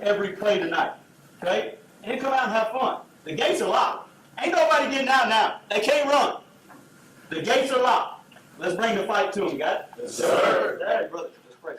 every play tonight. Okay? And then come out and have fun. The gates are locked. Ain't nobody getting out now. They can't run. The gates are locked. Let's bring the fight to them, guys. Yes, sir. All right, brother. Let's pray.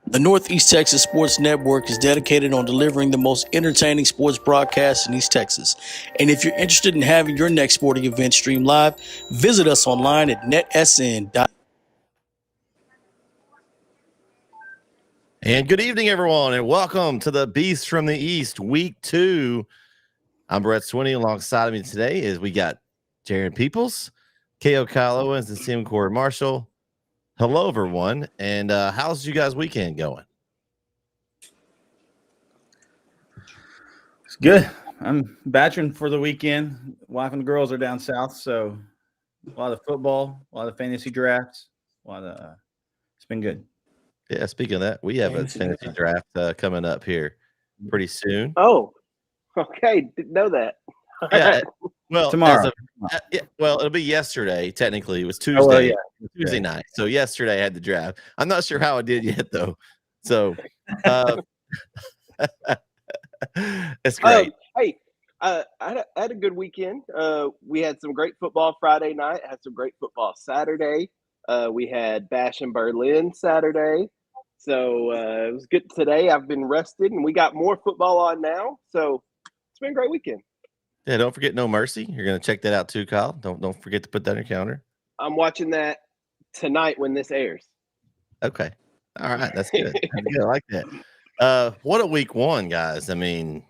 The Northeast Texas Sports Network is dedicated on delivering the most entertaining sports broadcasts in East Texas. And if you're interested in having your next sporting event streamed live, visit us online at NETSN. And good evening, everyone, and welcome to the bEast from the East, Week 2. I'm Brett Swinney. Alongside of me today is we got Jaron Peoples, K.O. Kyle Owens, and Tim Corey Marshall. Hello, everyone, and how's you guys' weekend going? It's good. I'm batching for the weekend. Wife and the girls are down south, so a lot of football, a lot of fantasy drafts, it's been good. Yeah, speaking of that, we have a fantasy draft coming up here pretty soon. Oh, okay. Didn't know that. Yeah, well, tomorrow. It'll be yesterday. Technically, it was Tuesday. Oh, yeah. Tuesday night. So yesterday I had the draft. I'm not sure how I did yet though. So it's great. Hey, I had a good weekend. We had some great football Friday night. Had some great football Saturday. We had Bash in Berlin Saturday. So it was good today. I've been rested, and we got more football on now. So it's been a great weekend. Yeah, don't forget No Mercy. You're going to check that out too, Kyle. Don't forget to put that on your calendar. I'm watching that tonight when this airs. Okay. All right. That's good. That's good. I like that. What a week one, guys. I mean,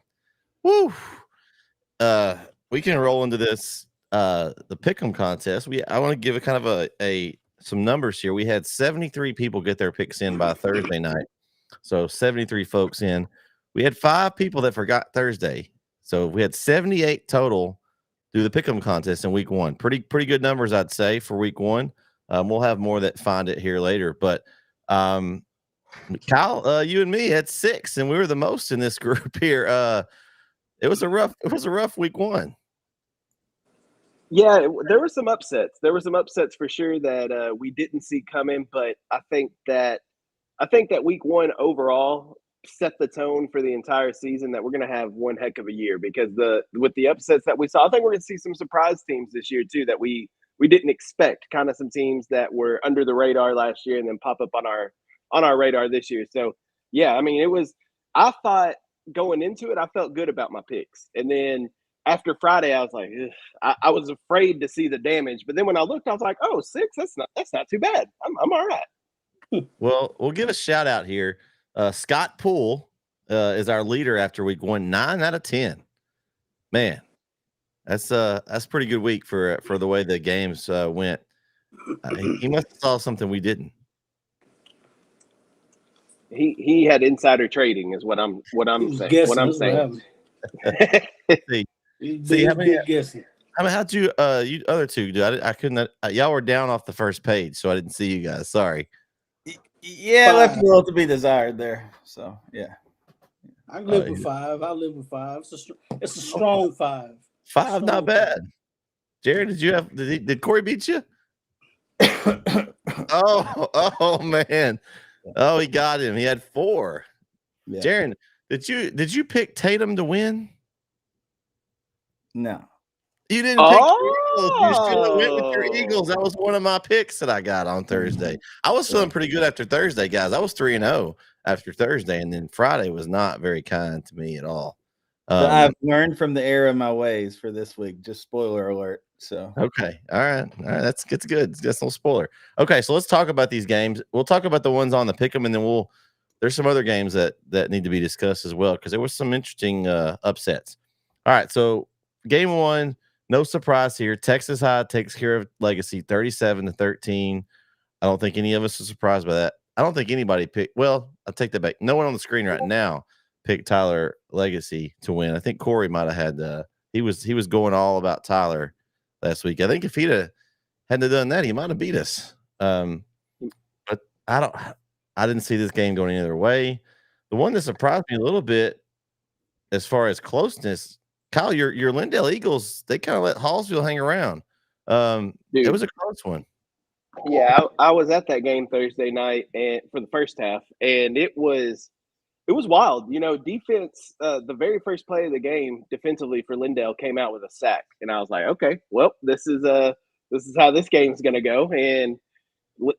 woo. We can roll into this the pick'em contest. I want to give a kind of some numbers here. We had 73 people get their picks in by Thursday night. So 73 folks in. We had 5 people that forgot Thursday. So we had 78 total do the pick'em contest in week one. Pretty good numbers, I'd say, for week one. We'll have more that find it here later. But Kyle, you and me had 6, and we were the most in this group here. It was a rough week one. Yeah, there were some upsets. There were some upsets for sure that we didn't see coming, but I think that week one overall set the tone for the entire season that we're going to have one heck of a year because with the upsets that we saw, I think we're going to see some surprise teams this year too that we didn't expect. Kind of some teams that were under the radar last year and then pop up on our radar this year. So yeah, I mean, it was. I thought going into it, I felt good about my picks, and then after Friday, I was like, ugh, I was afraid to see the damage, but then when I looked, I was like, oh, 6, that's not too bad. I'm all right. Well, we'll give a shout out here. Scott Poole is our leader after week 1, 9 out of 10. Man, that's pretty good week for the way the games went. He must have saw something we didn't. He had insider trading, is what I'm saying. What I'm saying. See how many guessing. I mean, how'd you other two do? I couldn't. Y'all were down off the first page, so I didn't see you guys. Sorry. Yeah, left a little to be desired there. So yeah, I live with 5. I live with 5. It's a strong 5. 5, not bad. Jared, did Corey beat you? oh man. Oh, he got him. He had 4. Yeah. Jared, did you pick Tatum to win? No. You didn't pick your Eagles. You should have went with your Eagles. That was one of my picks that I got on Thursday. I was feeling pretty good after Thursday, guys. I was 3-0 after Thursday, and then Friday was not very kind to me at all. I've learned from the error of my ways for this week. Just spoiler alert. So okay, all right. That's good. That's no spoiler. Okay, so let's talk about these games. We'll talk about the ones on the pick'em, and then there's some other games that need to be discussed as well because there was some interesting upsets. All right, so game 1, no surprise here. Texas High takes care of Legacy 37-13. I don't think any of us are surprised by that. I don't think anybody picked. Well, I'll take that back. No one on the screen right now picked Tyler Legacy to win. I think Corey might have had. He was going all about Tyler last week. I think if he'd hadn't done that, he might have beat us. But I didn't see this game going any other way. The one that surprised me a little bit, as far as closeness, Kyle, your Lindale Eagles, they kind of let Hallsville hang around. It was a close one. Yeah, I was at that game Thursday night and for the first half, and it was wild. You know, defense, the very first play of the game defensively for Lindale came out with a sack. And I was like, okay, well, this is how this game's going to go. And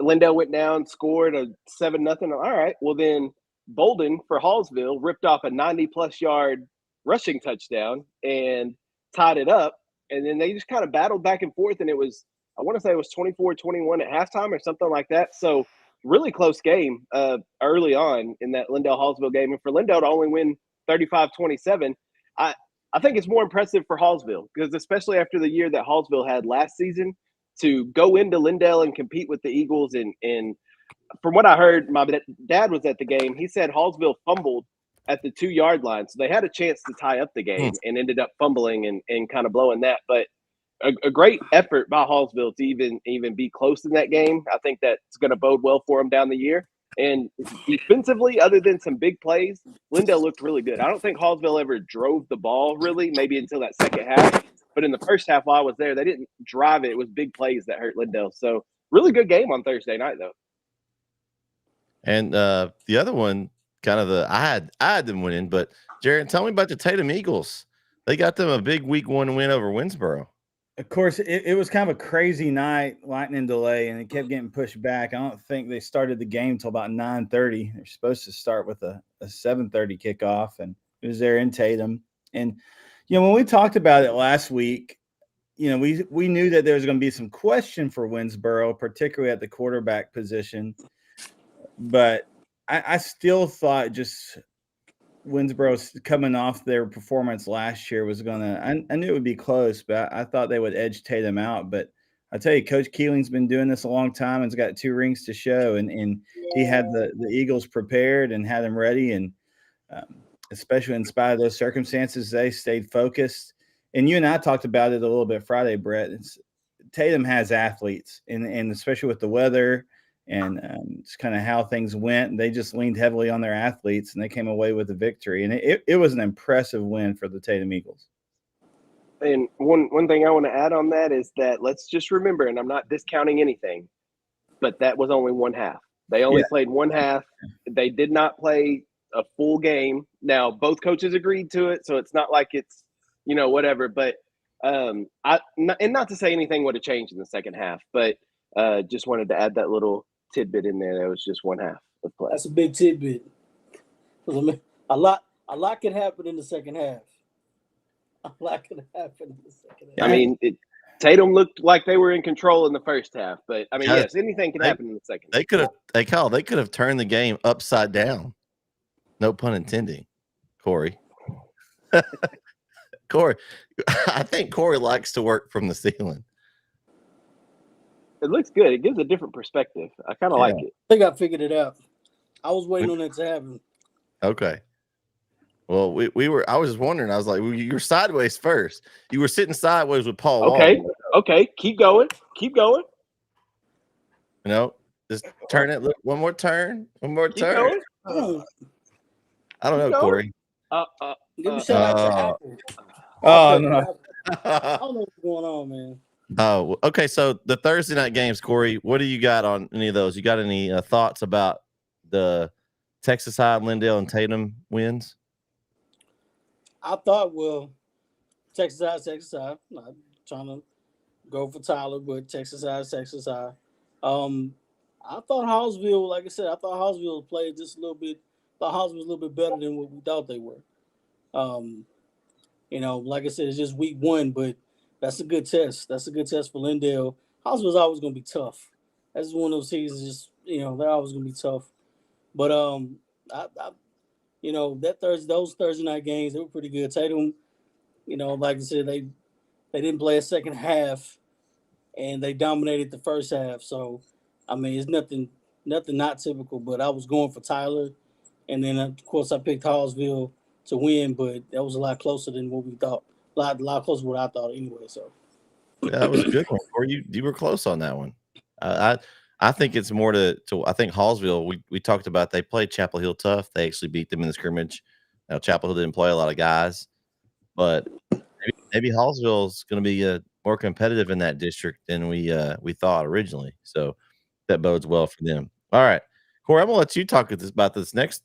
Lindale went down, scored a 7-0. All right, well then Bolden for Hallsville ripped off a 90-plus yard rushing touchdown and tied it up. And then they just kind of battled back and forth. And it was, I want to say it was 24-21 at halftime or something like that. So really close game early on in that Lindale-Hallsville game. And for Lindale to only win 35-27, I think it's more impressive for Hallsville because especially after the year that Hallsville had last season, to go into Lindale and compete with the Eagles. And from what I heard, my dad was at the game. He said Hallsville fumbled at the 2-yard line. So they had a chance to tie up the game and ended up fumbling and kind of blowing that. But a great effort by Hallsville to even be close in that game. I think that's going to bode well for them down the year. And defensively, other than some big plays, Lindale looked really good. I don't think Hallsville ever drove the ball really, maybe until that second half. But in the first half while I was there, they didn't drive it. It was big plays that hurt Lindale. So really good game on Thursday night, though. And the other one, kind of I had them winning, but Jared, tell me about the Tatum Eagles. They got them a big week 1 win over Winsboro. Of course, it was kind of a crazy night, lightning delay, and it kept getting pushed back. I don't think they started the game till about 9:30. They're supposed to start with a 7:30 kickoff, and it was there in Tatum. And when we talked about it last week, we knew that there was going to be some question for Winsboro, particularly at the quarterback position. But I still thought just Winsboro coming off their performance last year was going to – I knew it would be close, but I thought they would edge Tatum out. But I tell you, Coach Keeling's been doing this a long time and's got 2 rings to show. And he had the Eagles prepared and had them ready. And especially in spite of those circumstances, they stayed focused. And you and I talked about it a little bit Friday, Brett. Tatum has athletes, and especially with the weather – and just kind of how things went. They just leaned heavily on their athletes, and they came away with a victory. And it was an impressive win for the Tatum Eagles. And one thing I want to add on that is that let's just remember, and I'm not discounting anything, but that was only one half. They only played one half. They did not play a full game. Now both coaches agreed to it, so it's not like it's whatever. But and not to say anything would have changed in the second half, but just wanted to add that little tidbit in there. That was just one half of play. That's a big tidbit. A lot could happen in the second half. A lot could happen in the second half. I mean, Tatum looked like they were in control in the first half, but I mean, yes, anything can happen in the second. They could have turned the game upside down. No pun intended, Corey. Corey, I think Corey likes to work from the ceiling. It looks good. It gives a different perspective. I kind of like it. I think I figured it out. I was waiting on that to happen. Okay. Well, we were. I was just wondering. I was like, you were sideways first. You were sitting sideways with Paul. Okay. Wall. Okay. Keep going. Keep going. Just turn it. Look, one more turn. One more Keep turn. going. I don't know, Corey. Give me shout out to Apple. Oh no. I don't know what's going on, man. Oh, okay. So the Thursday night games, Corey. What do you got on any of those? You got any thoughts about the Texas High, Lindale, and Tatum wins? I thought, Texas High. I'm not trying to go for Tyler, but Texas High. I thought Hallsville, like I said, Hallsville played just a little bit. Thought Hallsville was a little bit better than what we thought they were. Like I said, it's just week one, but that's a good test. That's a good test for Lindale. Hallsville's always going to be tough. That's one of those seasons. Just they're always going to be tough. But those Thursday night games, they were pretty good. Tatum, like I said, they didn't play a second half, and they dominated the first half. So, I mean, it's nothing not typical. But I was going for Tyler, and then of course I picked Hallsville to win, but that was a lot closer than what we thought. A lot closer than what I thought anyway. So, yeah, that was a good one. Or you were close on that one. I think it's more to I think Hallsville, we talked about, they played Chapel Hill tough. They actually beat them in the scrimmage. Now, Chapel Hill didn't play a lot of guys, but maybe Hallsville is going to be more competitive in that district than we thought originally. So that bodes well for them. All right, Corey, I'm going to let you talk about this next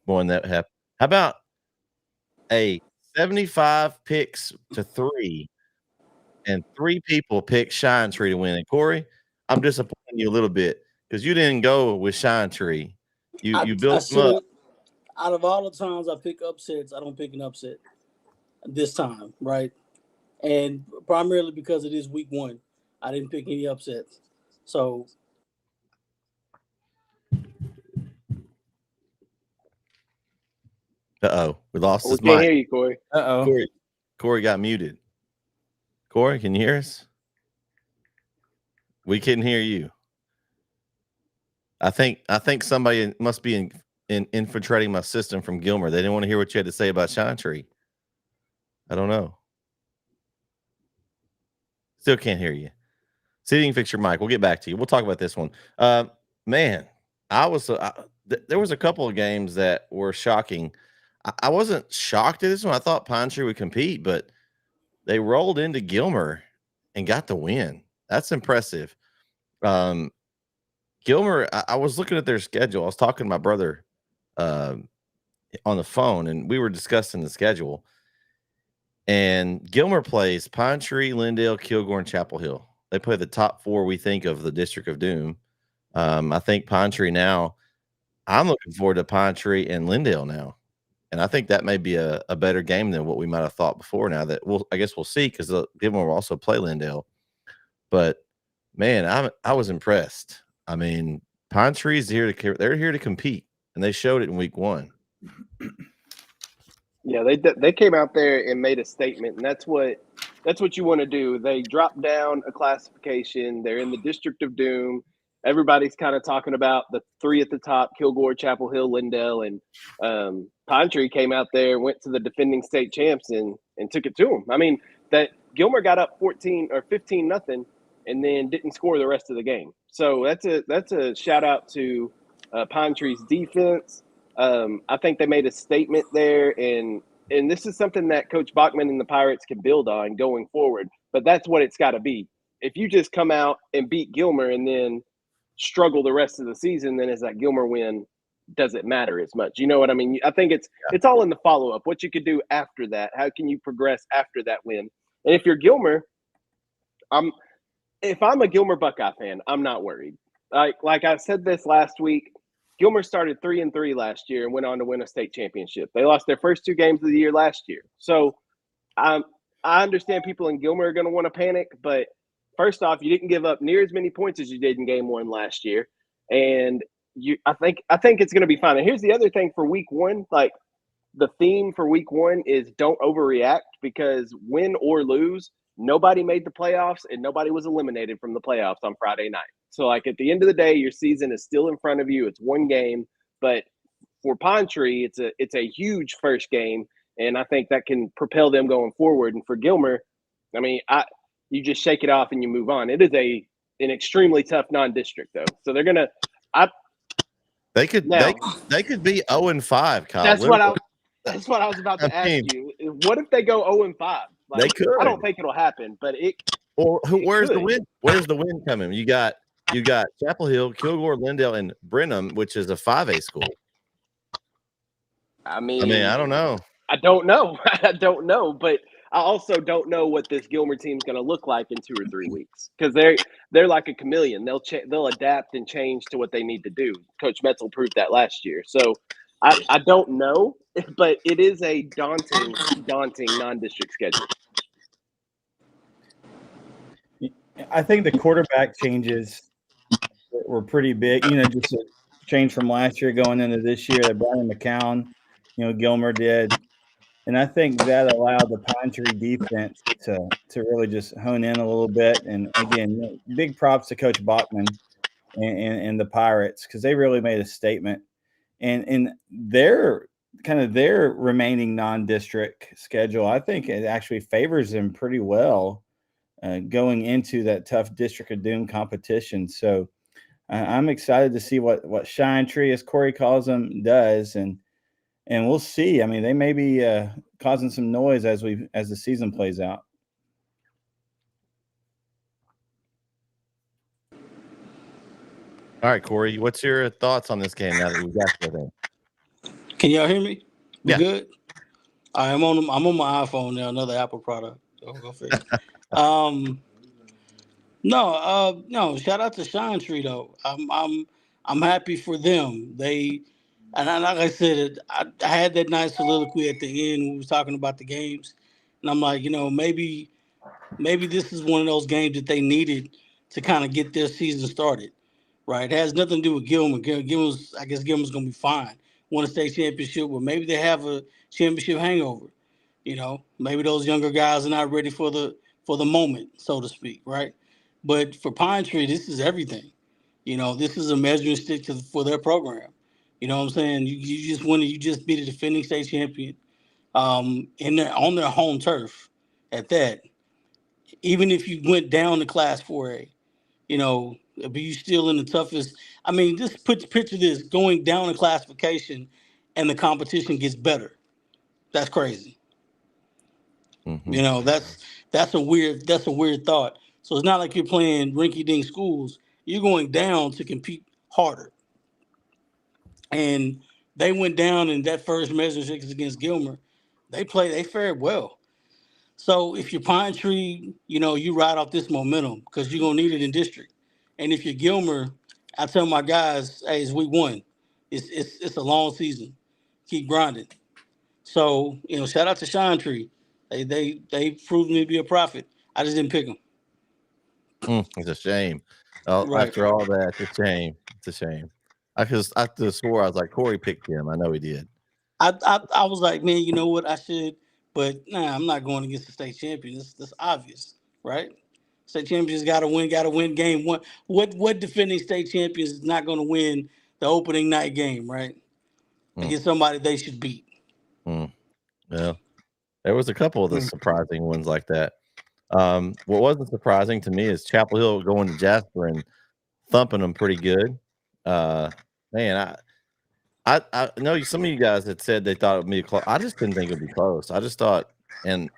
one that happened. How about a 75 picks to 3, and 3 people picked Shine Tree to win? And Corey, I'm disappointing you a little bit because you didn't go with Shine Tree. You built them up. Out of all the times I pick upsets, I don't pick an upset this time, right? And primarily because it is week one, I didn't pick any upsets. So, We lost his We can't mic. hear you, Corey. Corey got muted. Corey, can you hear us? We couldn't hear you. I think somebody must be infiltrating my system from Gilmer. They didn't want to hear what you had to say about Shine Tree. I don't know. Still can't hear you. See if you can fix your mic. We'll get back to you. We'll talk about this one. Man, there was a couple of games that were shocking. I wasn't shocked at this one. I thought Pine Tree would compete, but they rolled into Gilmer and got the win. That's impressive. Gilmer, I was looking at their schedule. I was talking to my brother on the phone, and we were discussing the schedule. And Gilmer plays Pine Tree, Lindale, Kilgore, and Chapel Hill. They play the top 4, we think, of the District of Doom. I think Pine Tree now, I'm looking forward to Pine Tree and Lindale now. And I think that may be a better game than what we might have thought before. Now that I guess we'll see, because Gilmer will also play Lindale. But man, I was impressed. I mean, Pine Tree's they're here to compete, and they showed it in week one. Yeah, they came out there and made a statement, and that's what you want to do. They dropped down a classification. They're in the District of Doom. Everybody's kind of talking about the 3 at the top: Kilgore, Chapel Hill, Lindale, and Pine Tree came out there, went to the defending state champs, and took it to them. I mean, that Gilmer got up 14 or 15-0, and then didn't score the rest of the game. So that's a shout out to Pine Tree's defense. I think they made a statement there, and and this is something that Coach Bachman and the Pirates can build on going forward, but that's what it's got to be. If you just come out and beat Gilmer and then struggle the rest of the season, then is that Gilmer win doesn't matter as much. You know what I mean? I think it's all in the follow-up, what you could do after that. How can you progress after that win? And if you're Gilmer, if I'm a Gilmer Buckeye fan, I'm not worried. Like I said this last week, Gilmer started 3-3 last year and went on to win a state championship. They lost their first 2 games of the year last year. So I understand people in Gilmer are going to want to panic, but first off, you didn't give up near as many points as you did in game 1 last year. And I think it's going to be fine. And here's the other thing for week 1, like the theme for week 1 is don't overreact, because win or lose, nobody made the playoffs and nobody was eliminated from the playoffs on Friday night. So, like, at the end of the day, your season is still in front of you. It's 1 game, but for Pine Tree, it's a huge first game, and I think that can propel them going forward. And for Gilmer, I mean, you just shake it off and you move on. It is an extremely tough non-district, though. So they're gonna. They could be 0-5, Kyle. That's what I was about to ask you. What if they go 0-5? Like, they could. I don't think it'll happen, but it. Well, where's the win? Where's the win coming? You got Chapel Hill, Kilgore, Lindale, and Brenham, which is a 5A school. I mean, I don't know. I don't know. I don't know, but I also don't know what this Gilmer team's going to look like in 2 or 3 weeks, because they're like a chameleon. They'll adapt and change to what they need to do. Coach Metzel proved that last year. So I don't know, but it is a daunting non-district schedule. I think the quarterback changes were pretty big. Just a change from last year going into this year. Brian McCown, Gilmer did. And I think that allowed the Pine Tree defense to really just hone in a little bit. And again, big props to Coach Bachman and the Pirates, because they really made a statement. And their remaining non-district schedule, I think it actually favors them pretty well going into that tough District of Doom competition. So I'm excited to see what Shine Tree, as Corey calls them, does. And we'll see. I mean, they may be causing some noise as the season plays out. All right, Corey, what's your thoughts on this game now that we got everything? Can y'all hear me? We Yeah. good? I'm on my iPhone now, another Apple product. Go figure. No. Shout out to Shine Tree though. I'm happy for them. Like I said, I had that nice soliloquy at the end when we was talking about the games, and I'm like, maybe this is one of those games that they needed to kind of get their season started. Right? It has nothing to do with Gilmer. Gilmer's gonna be fine. Won a state championship, but maybe they have a championship hangover. Maybe those younger guys are not ready for the moment, so to speak, right? But for Pine Tree, this is everything. This is a measuring stick for their program. You know what I'm saying? You just won. You just beat a defending state champion, on their home turf. At that, even if you went down to Class 4A, but you still in the toughest. I mean, just picture this: going down in classification, and the competition gets better. That's crazy. Mm-hmm. That's a weird thought. So it's not like you're playing rinky-dink schools. You're going down to compete harder. And they went down in that first measure against Gilmer. They fared well. So if you're Pine Tree, you ride off this momentum because you're gonna need it in district. And if you're Gilmer, I tell my guys, hey, it's week 1. It's a long season. Keep grinding. So, shout out to Shine Tree. They proved me to be a prophet. I just didn't pick them. It's a shame. Right. After all that, it's a shame. It's a shame. I just swore I was like, Corey picked him. I know he did. I was like, man, you know what? I should, but I'm not going against the state champion. That's obvious, right? State champions got to win game 1. What defending state champions is not going to win the opening night game, right? Against somebody they should beat. Well, there was a couple of the surprising ones like that. What wasn't surprising to me is Chapel Hill going to Jasper and thumping them pretty good. Man, I know some of you guys had said they thought it would be close. I just didn't think it would be close. I just thought, and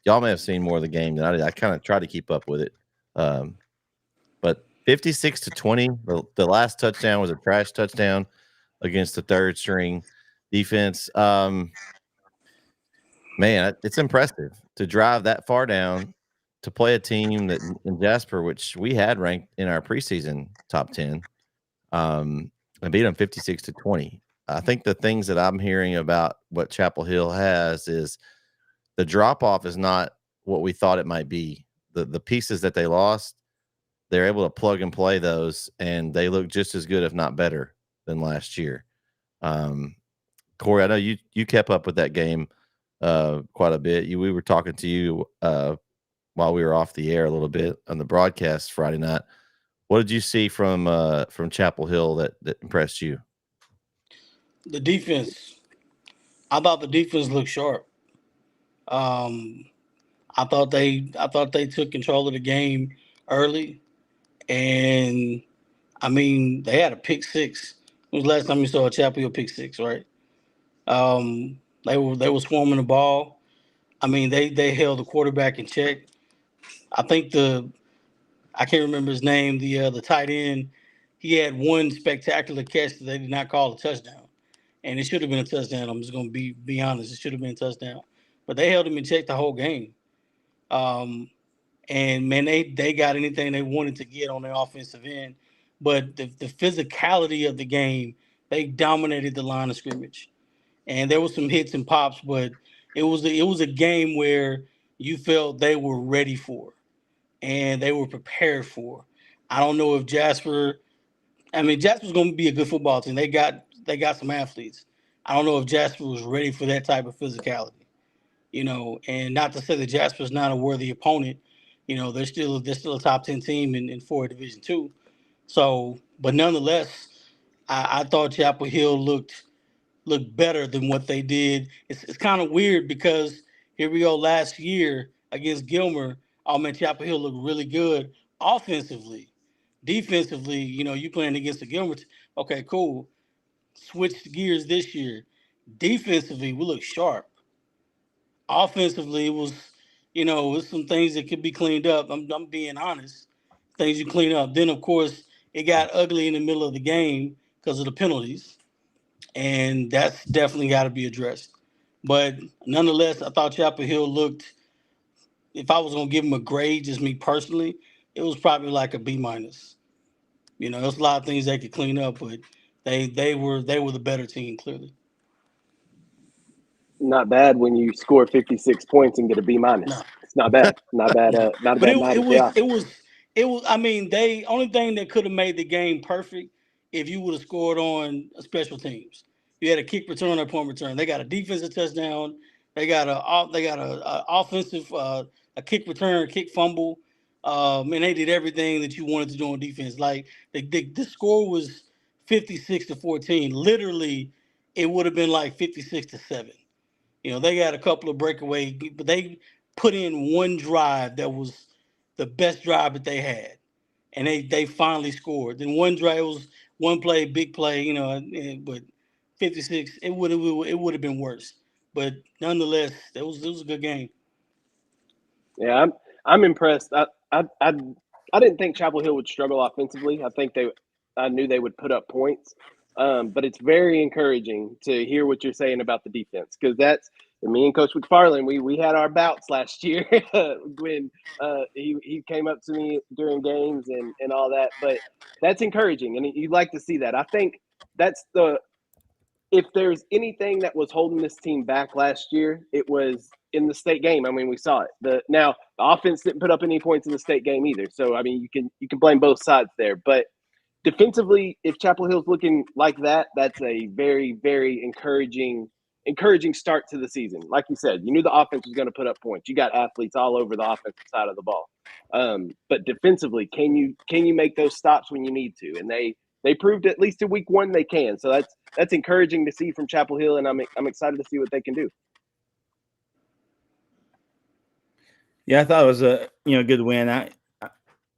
y'all may have seen more of the game than I did. I kind of tried to keep up with it. But 56-20, the last touchdown was a trash touchdown against the third string defense. Man, it's impressive to drive that far down to play a team that in Jasper, which we had ranked in our preseason top 10, and beat them 56-20. I think the things that I'm hearing about what Chapel Hill has is the drop off is not what we thought it might be. The pieces that they lost, they're able to plug and play those, and they look just as good, if not better, than last year. Corey, I know you kept up with that game quite a bit. We were talking to you while we were off the air a little bit on the broadcast Friday night. What did you see from Chapel Hill that impressed you? The defense. I thought the defense looked sharp. I thought they took control of the game early, and I mean they had a pick six. When was the last time you saw a Chapel Hill pick six, right? They were swarming the ball. I mean they held the quarterback in check. I think I can't remember his name, the tight end. He had one spectacular catch that they did not call a touchdown, and it should have been a touchdown. I'm just going to be honest. It should have been a touchdown, but they held him in check the whole game. And man, they got anything they wanted to get on their offensive end, but the physicality of the game, they dominated the line of scrimmage, and there was some hits and pops, but it was a game where you felt they were ready for, and they were prepared for. I don't know if Jasper. I mean, Jasper's going to be a good football team. They got some athletes. I don't know if Jasper was ready for that type of physicality. And not to say that Jasper's not a worthy opponent. They're still a top 10 team in 4 Division II. So, but nonetheless, I thought Chapel Hill looked better than what they did. It's kind of weird because here we go last year against Gilmer. Oh man, Chapel Hill looked really good offensively. Defensively, you playing against the Gilmer. Okay, cool. Switch gears this year. Defensively, we look sharp. Offensively, it was some things that could be cleaned up. I'm being honest. Things you clean up. Then, of course, it got ugly in the middle of the game because of the penalties, and that's definitely got to be addressed. But nonetheless, I thought Chapel Hill looked. If I was gonna give them a grade, just me personally, it was probably like a B minus. There's a lot of things they could clean up, but they were the better team clearly. Not bad when you score 56 points and get a B minus. No. It's not bad. Not bad. No. Not a But bad night at chaos. it was. I mean, they only thing that could have made the game perfect if you would have scored on special teams. You had a kick return or punt return. They got a defensive touchdown. They got a offensive a kick return, kick fumble. And they did everything that you wanted to do on defense. Like the score was 56-14. Literally, it would have been like 56-7. They got a couple of breakaway, but they put in one drive that was the best drive that they had, and they finally scored. Then one drive was one play, big play, but 56, it would have been worse. But nonetheless, it was a good game. Yeah, I'm impressed. I didn't think Chapel Hill would struggle offensively. I knew they would put up points. But it's very encouraging to hear what you're saying about the defense, because that's me and Coach McFarland. We had our bouts last year when he came up to me during games and all that. But that's encouraging, and you'd like to see that. I think that's if there's anything that was holding this team back last year, it was in the state game. I mean, we saw it. Now the offense didn't put up any points in the state game either. So I mean, you can blame both sides there, but defensively, if Chapel Hill's looking like that, that's a very, very encouraging start to the season. Like you said, you knew the offense was going to put up points. You got athletes all over the offensive side of the ball. But defensively, can you make those stops when you need to? And they proved at least in week 1 they can. So that's encouraging to see from Chapel Hill, and I'm excited to see what they can do. Yeah, I thought it was a good win.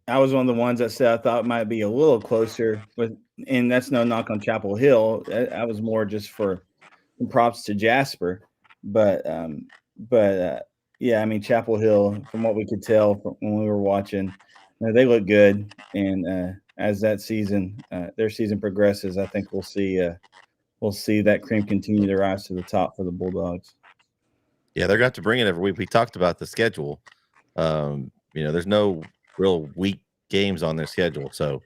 I was one of the ones that said I thought it might be a little closer with and that's no knock on Chapel Hill. I was more just for some props to Jasper, but yeah, I mean Chapel Hill, from what we could tell from when we were watching, they look good, and as that season, their season progresses, I think we'll see that cream continue to rise to the top for the Bulldogs. Yeah, they're going to have to bring it every week. We talked about the schedule. There's no real weak games on their schedule, so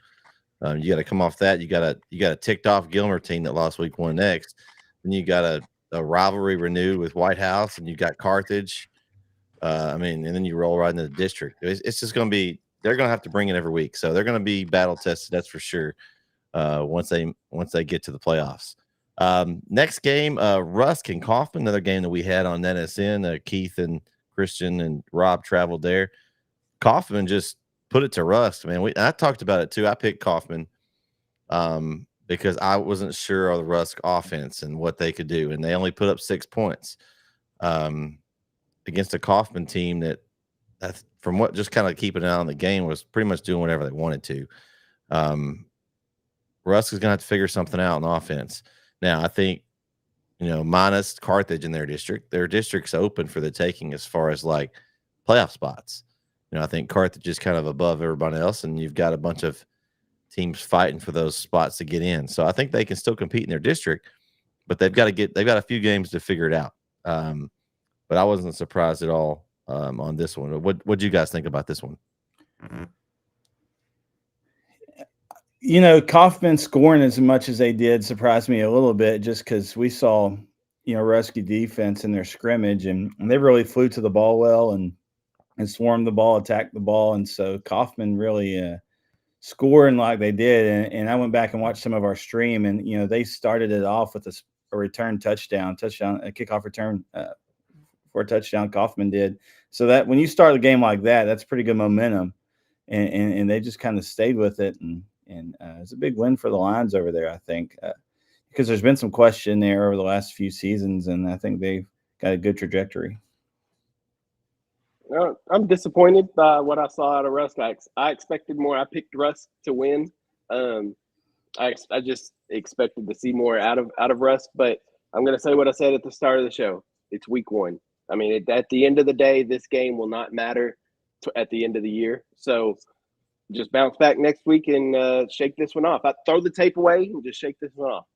you got to come off that. You got a ticked off Gilmer team that lost week 1 next. Then you got a rivalry renewed with White House, and you got Carthage. And then you roll right into the district. It's just going to be. They're going to have to bring it every week, so they're going to be battle tested. That's for sure. Once they get to the playoffs. Next game, Rusk and Kaufman, another game that we had on NETSN. Keith and Christian and Rob traveled there. Kaufman just put it to Rusk, man. I talked about it too. I picked Kaufman because I wasn't sure of the Rusk offense and what they could do, and they only put up 6 points against a Kaufman team that from what just kind of keeping an eye on the game was pretty much doing whatever they wanted to. Rusk is going to have to figure something out on offense. Now, I think, minus Carthage in their district's open for the taking as far as like playoff spots. I think Carthage is kind of above everybody else, and you've got a bunch of teams fighting for those spots to get in. So I think they can still compete in their district, but they've got a few games to figure it out. But I wasn't surprised at all on this one. What do you guys think about this one? Kaufman scoring as much as they did surprised me a little bit, just because we saw, Rusky defense in their scrimmage, and they really flew to the ball well and swarmed the ball, attacked the ball. And so Kaufman really scoring like they did. And I went back and watched some of our stream, and, they started it off with a return touchdown, a kickoff return for a touchdown Kaufman did. So that when you start a game like that, that's pretty good momentum. And they just kind of stayed with it. And it's a big win for the Lions over there, I think, because there's been some question there over the last few seasons, and I think they've got a good trajectory. I'm disappointed by what I saw out of Rusk. I expected more. I picked Rusk to win. I just expected to see more out of Rusk, but I'm going to say what I said at the start of the show. It's week 1. I mean, at the end of the day, this game will not matter at the end of the year. So just bounce back next week and shake this one off. I throw the tape away and just shake this one off.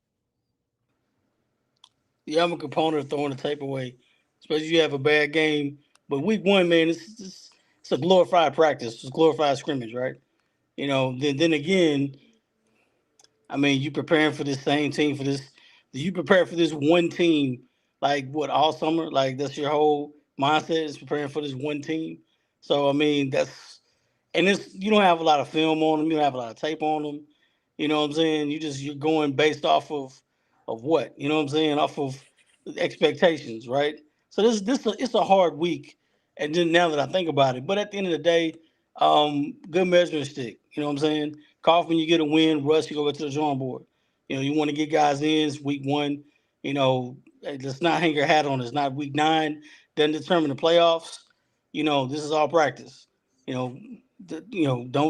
Yeah, I'm a component of throwing the tape away, especially if you have a bad game. But week 1, man, it's a glorified practice. It's a glorified scrimmage, right? Then again, I mean, you preparing for this same team for this. You prepare for this one team like what all summer? Like that's your whole mindset is preparing for this one team. So I mean, you don't have a lot of film on them. You don't have a lot of tape on them. You know what I'm saying? You're going based off of what? You know what I'm saying? Off of expectations, right? So it's a hard week. And then now that I think about it, but at the end of the day, good measuring stick. You know what I'm saying? Kaufman, you get a win. Russ, you go back to the drawing board. You want to get guys in. It's week 1. Let's not hang your hat on. It's not week 9. Doesn't determine the playoffs. This is all practice. Don't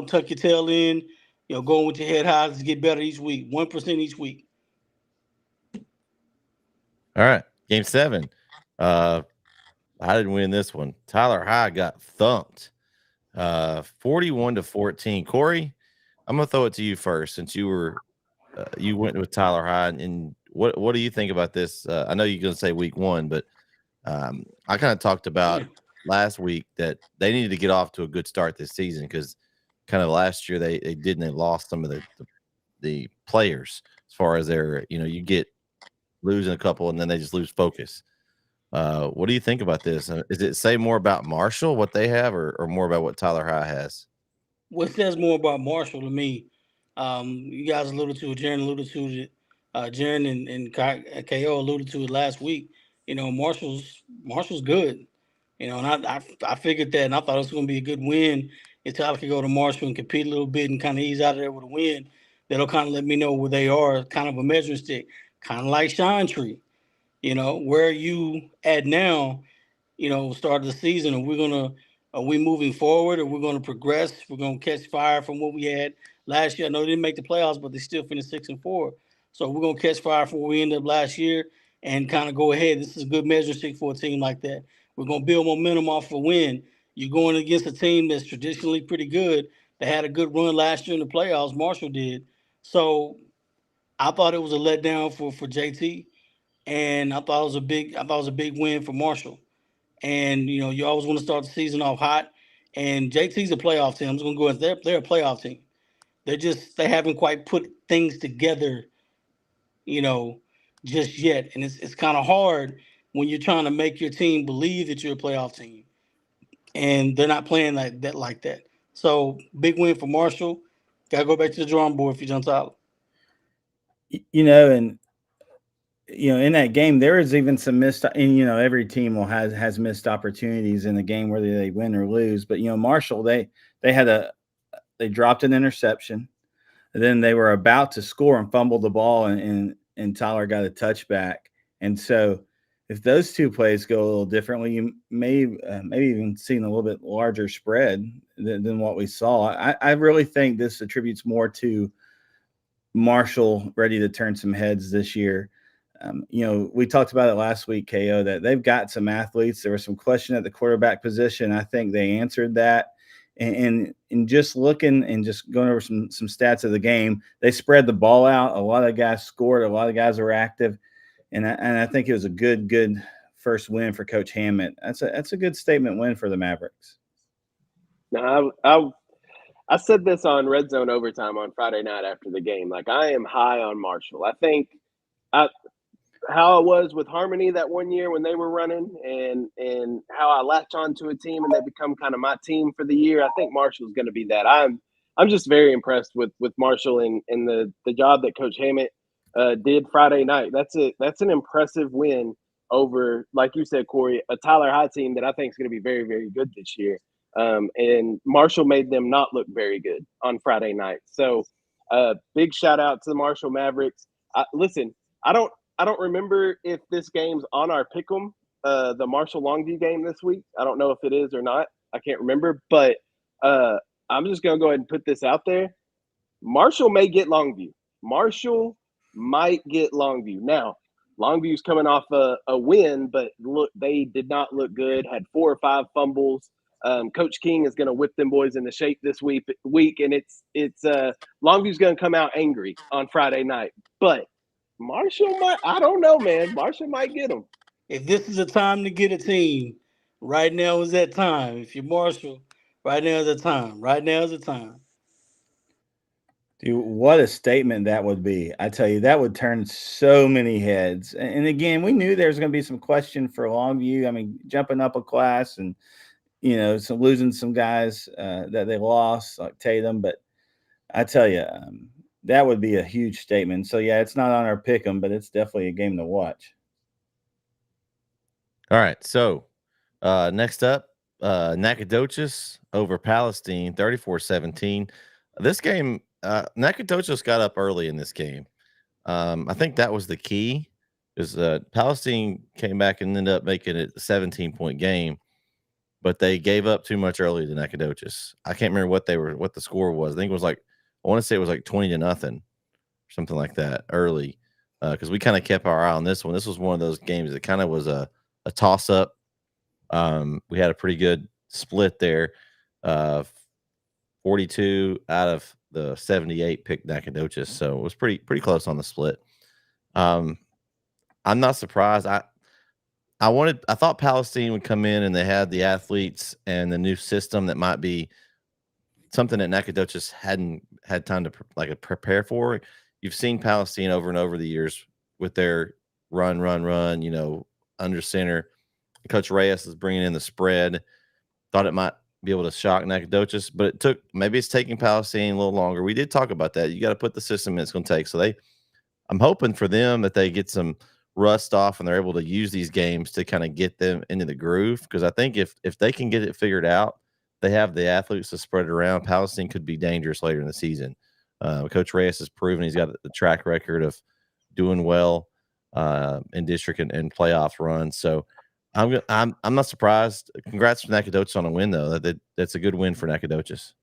tuck your tail in. Going with your head high to get better each week. 1% each week. All right, game 7. I didn't win this one. Tyler High got thumped, 41-14. Corey, I'm gonna throw it to you first, since you went with Tyler High. And what do you think about this? I know you're gonna say week 1, but I kind of talked about last week that they needed to get off to a good start this season, because kind of last year they didn't. They lost some of the players as far as their, you get losing a couple and then they just lose focus. What do you think about this? Is it say more about Marshall, what they have, or more about what Tyler High has? What says more about Marshall to me? You guys alluded to it. Jaron alluded to it. Jaron and KO alluded to it last week. Marshall's good. And I figured that, and I thought it was going to be a good win if Tyler could go to Marshall and compete a little bit and kind of ease out of there with a win. That'll kind of let me know where they are, kind of a measuring stick, kind of like Shine Tree. Where are you at now? Start of the season, and we're gonna Are we moving forward? Or we're going to progress? We're going to catch fire from what we had last year. I know they didn't make the playoffs, but they still finished 6-4. So we're going to catch fire from where we ended up last year and kind of go ahead. This is a good measuring stick for a team like that. We're going to build momentum off a win. You're going against a team that's traditionally pretty good. They had a good run last year in the playoffs. Marshall did. So I thought it was a letdown for JT, and I thought it was a big win for Marshall. And you always want to start the season off hot. And JT's a playoff team. I'm just gonna go with they're a playoff team. They haven't quite put things together, you know, just yet. And it's kind of hard when you're trying to make your team believe that you're a playoff team, and they're not playing like that. So big win for Marshall. Got to go back to the drawing board for John Tyler. And in that game, there is even some missed, and every team has missed opportunities in the game, whether they win or lose. But Marshall, they dropped an interception, and then they were about to score and fumbled the ball, and Tyler got a touchback. And so, if those two plays go a little differently, you maybe even seen a little bit larger spread than what we saw. I really think this attributes more to Marshall ready to turn some heads this year. We talked about it last week, KO, that they've got some athletes. There was some question at the quarterback position. I think they answered that. And just looking and just going over some stats of the game, they spread the ball out. A lot of guys scored. A lot of guys were active. And I think it was a good first win for Coach Hammett. That's a good statement win for the Mavericks. Now, I said this on Red Zone Overtime on Friday night after the game. Like, I am high on Marshall. I think how it was with Harmony that one year when they were running, and how I latch on to a team and they become kind of my team for the year. I think Marshall's going to be that. I'm just very impressed with Marshall and the job that Coach Hammett did Friday night. That's an impressive win over, like you said, Corey, a Tyler High team that I think is going to be very, very good this year. And Marshall made them not look very good on Friday night. So big shout out to the Marshall Mavericks. Listen, I don't remember if this game's on our pick'em, the Marshall Longview game this week. I don't know if it is or not. I can't remember, but I'm just going to go ahead and put this out there. Marshall may get Longview. Marshall might get Longview. Now, Longview's coming off a win, but look, they did not look good, had 4 or 5 fumbles. Coach King is going to whip them boys into shape this week, and it's Longview's going to come out angry on Friday night. But Marshall might, I don't know, man. Marshall might get them. If this is a time to get a team, right now is that time. If you're Marshall, right now is the time. Right now is the time. Dude, what a statement that would be. I tell you, that would turn so many heads. And again, we knew there was going to be some question for Longview. I mean, jumping up a class and, some losing some guys that they lost, like Tatum. But I tell you, that would be a huge statement. So, yeah, it's not on our pick 'em, but it's definitely a game to watch. All right. So, next up, Nacogdoches over Palestine, 34-17. This game, Nacogdoches got up early in this game. I think that was the key, because Palestine came back and ended up making it a 17-point game, but they gave up too much early to Nacogdoches. I can't remember what the score was. I think it was like, I want to say it was like 20-0, something like that early, because we kind of kept our eye on this one. This was one of those games that kind of was a toss up. We had a pretty good split there. 42 out of the 78 picked Nacogdoches, so it was pretty close on the split. I'm not surprised. I thought Palestine would come in and they had the athletes and the new system that might be something that Nacogdoches hadn't had time to prepare for. You've seen Palestine over and over the years with their run, under center. Coach Reyes is bringing in the spread. Thought it might be able to shock Nacogdoches, but maybe it's taking Palestine a little longer. We did talk about that. You got to put the system in it's going to take. So I'm hoping for them that they get some rust off and they're able to use these games to kind of get them into the groove. Because I think if they can get it figured out, they have the athletes to spread it around. Palestine could be dangerous later in the season. Coach Reyes has proven he's got the track record of doing well in district and playoff runs. So I'm not surprised. Congrats to Nacogdoches on a win, though. That's a good win for Nacogdoches.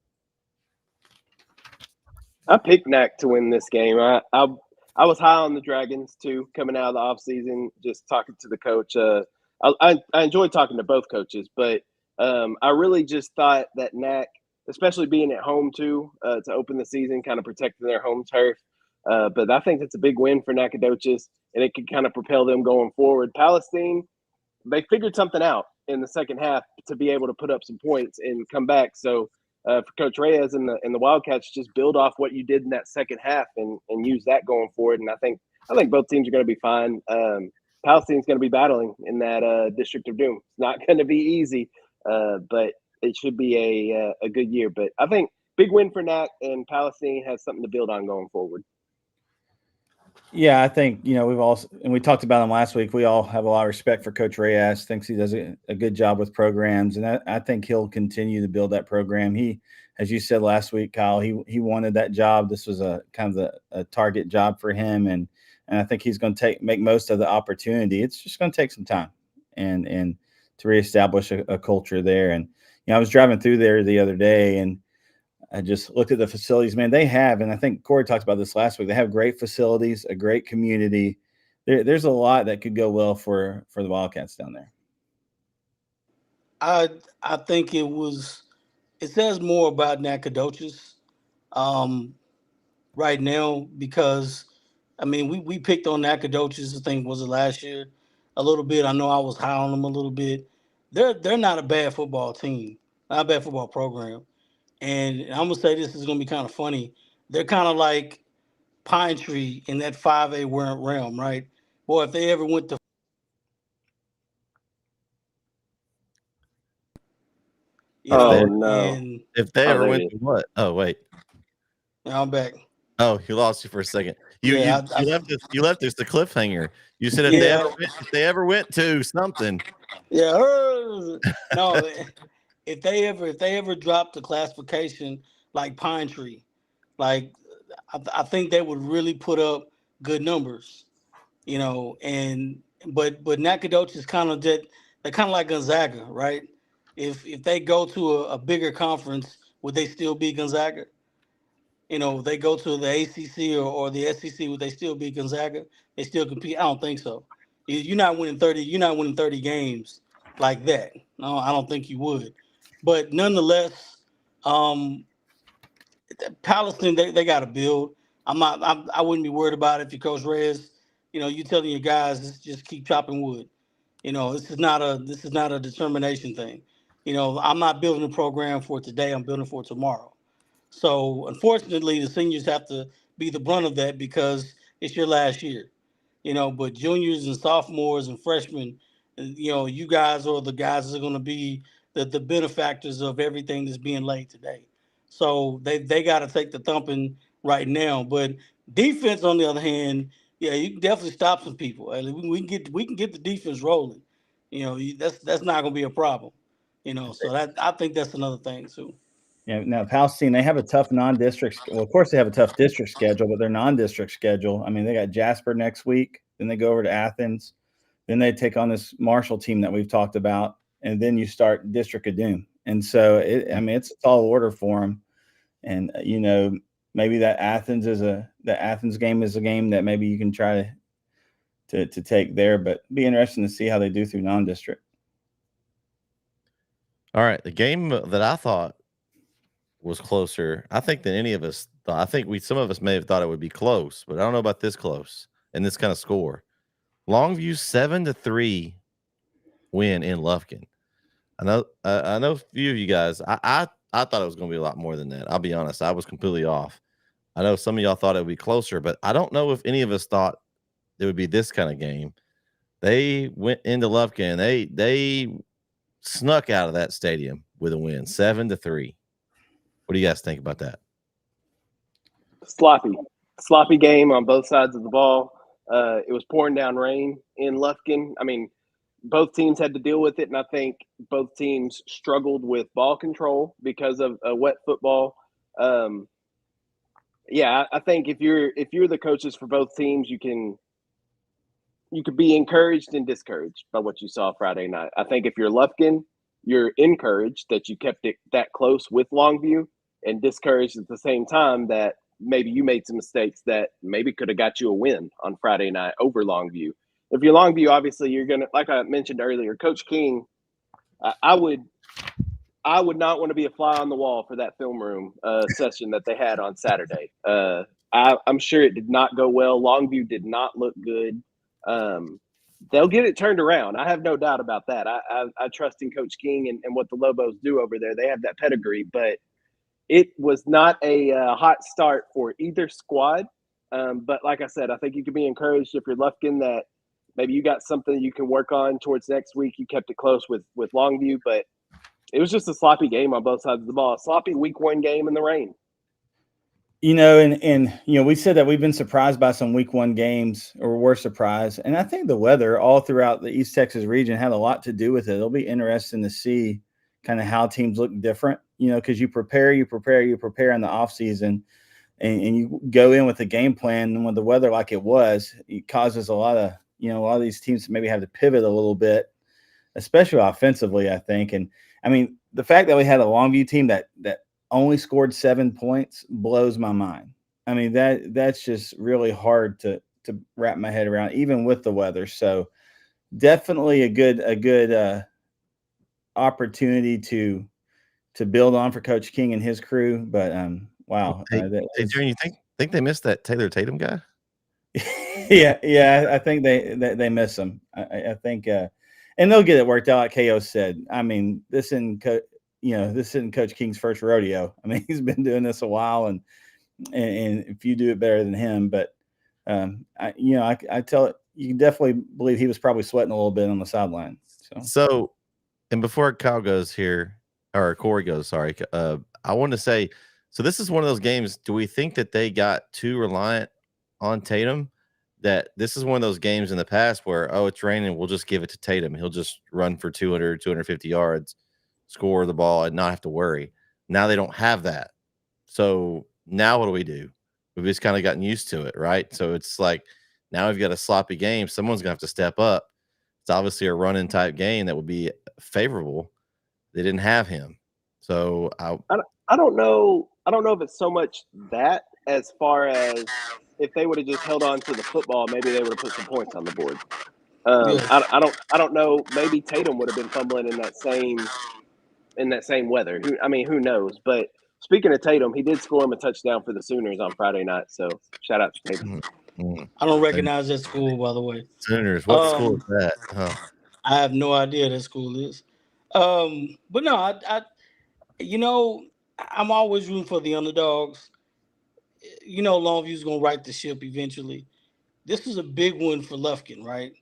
I picked Nac to win this game. I was high on the Dragons too, coming out of the offseason, just talking to the coach. I enjoyed talking to both coaches, but I really just thought that Nac, especially being at home too, to open the season, kind of protecting their home turf. But I think it's a big win for Nacogdoches, and it could kind of propel them going forward. Palestine, they figured something out in the second half to be able to put up some points and come back. So for Coach Reyes and the Wildcats, just build off what you did in that second half and use that going forward. And I think both teams are going to be fine. Palestine's going to be battling in that District of Doom. It's not going to be easy, but it should be a good year. But I think big win for Nat, and Palestine has something to build on going forward. Yeah, I think, we've all, and we talked about him last week. We all have a lot of respect for Coach Reyes. Thinks he does a good job with programs, and I think he'll continue to build that program. He, as you said last week, Kyle, he wanted that job. This was a kind of a target job for him, and I think he's going to make most of the opportunity. It's just going to take some time, and to reestablish a culture there. And I was driving through there the other day, and I just looked at the facilities, man. They have, and I think Corey talked about this last week, they have great facilities, a great community. There's a lot that could go well for the Wildcats down there. I think it says more about Nacogdoches right now because, we picked on Nacogdoches, I think, was it last year, a little bit. I know I was high on them a little bit. They're not a bad football team, not a bad football program. And I'm gonna say this is gonna be kind of funny. They're kind of like Pine Tree in that 5A realm, right? Boy, if they ever went to If they ever went to what? Oh wait, I'm back. Oh, he lost you for a second. You left us the cliffhanger. You said if they ever went to something. Yeah, no. If they ever dropped the classification like Pine Tree, like I think they would really put up good numbers, And but Nacogdoches is kind of that. They're kind of like Gonzaga, right? If they go to a bigger conference, would they still be Gonzaga? They go to the ACC or the SEC, would they still be Gonzaga? They still compete? I don't think so. You're not winning 30. You're not winning 30 games like that. No, I don't think you would. But nonetheless, Palestine they got to build. I wouldn't be worried about it if you Coach Reyes. You telling your guys just keep chopping wood. This is not a determination thing. I'm not building a program for today. I'm building for tomorrow. So unfortunately, the seniors have to be the brunt of that because it's your last year. But juniors and sophomores and freshmen, you guys are the guys that are going to be the benefactors of everything that's being laid today. So they got to take the thumping right now. But defense, on the other hand, yeah, you can definitely stop some people. We can get the defense rolling. That's not going to be a problem. So I think that's another thing too. Yeah. Now Palestine, they have a tough non-district. Well, of course they have a tough district schedule, but their non-district schedule. They got Jasper next week. Then they go over to Athens. Then they take on this Marshall team that we've talked about, and then you start District of Doom. And so it's a tall order for them. And maybe that Athens game is a game that maybe you can try to take there, but it'd be interesting to see how they do through non-district. All right, the game that I thought was closer, I think, than any of us thought. I think some of us may have thought it would be close, but I don't know about this close and this kind of score. Longview 7-3 win in Lufkin. I know a few of you guys. I thought it was going to be a lot more than that. I'll be honest, I was completely off. I know some of y'all thought it would be closer, but I don't know if any of us thought it would be this kind of game. They went into Lufkin. They snuck out of that stadium with a win, 7-3. What do you guys think about that? Sloppy game on both sides of the ball. It was pouring down rain in Lufkin. Both teams had to deal with it, and I think both teams struggled with ball control because of wet football. I think if you're the coaches for both teams, you can you could be encouraged and discouraged by what you saw Friday night. I think if you're Lufkin, you're encouraged that you kept it that close with Longview, and discouraged at the same time that maybe you made some mistakes that maybe could have got you a win on Friday night over Longview. If you're Longview, obviously you're gonna, like I mentioned earlier, Coach King. I would not want to be a fly on the wall for that film room session that they had on Saturday. I'm sure it did not go well. Longview did not look good. They'll get it turned around. I have no doubt about that. I trust in Coach King and what the Lobos do over there. They have that pedigree, but it was not a hot start for either squad. But like I said, I think you can be encouraged if you're Lufkin that maybe you got something you can work on towards next week. You kept it close with Longview, but it was just a sloppy game on both sides of the ball. A sloppy week 1 game in the rain. And we said that we've been surprised by some week 1 games, or we're surprised. And I think the weather all throughout the East Texas region had a lot to do with it. It'll be interesting to see kind of how teams look different, because you prepare in the off season, and you go in with a game plan. And when the weather like it was, it causes a lot of these teams to maybe have to pivot a little bit, especially offensively, I think. And I mean, the fact that we had a Longview team that only scored 7 points blows my mind. I mean, that's just really hard to wrap my head around, even with the weather. So definitely a good opportunity to build on for Coach King and his crew. But wow. Hey, Junior, you think they missed that Taylor Tatum guy? Yeah. I think they miss him. I think, and they'll get it worked out, like KO said. I mean, this isn't Coach King's first rodeo. I mean, he's been doing this a while, and if you do it better than him, but I tell it, you can definitely believe he was probably sweating a little bit on the sideline. So, and before Kyle goes here, or Corey goes, sorry, I want to say, so this is one of those games. Do we think that they got too reliant on Tatum? That this is one of those games in the past where, oh, it's raining, we'll just give it to Tatum. He'll just run for 200, 250 yards, score the ball, and not have to worry. Now they don't have that. So now what do? We've just kind of gotten used to it, right? So it's like now we've got a sloppy game. Someone's going to have to step up. It's obviously a run-in type game that would be favorable. They didn't have him. So I don't know. I don't know if it's so much that as far as if they would have just held on to the football, maybe they would have put some points on the board. I don't know. Maybe Tatum would have been fumbling in that same weather. Who knows? But speaking of Tatum, he did score him a touchdown for the Sooners on Friday night. So shout out to Tatum. I don't recognize that school, by the way. Sooners. What school is that? Huh. I have no idea that school is. But no, I'm always rooting for the underdogs. Longview's gonna right the ship eventually. This is a big one for Lufkin, right?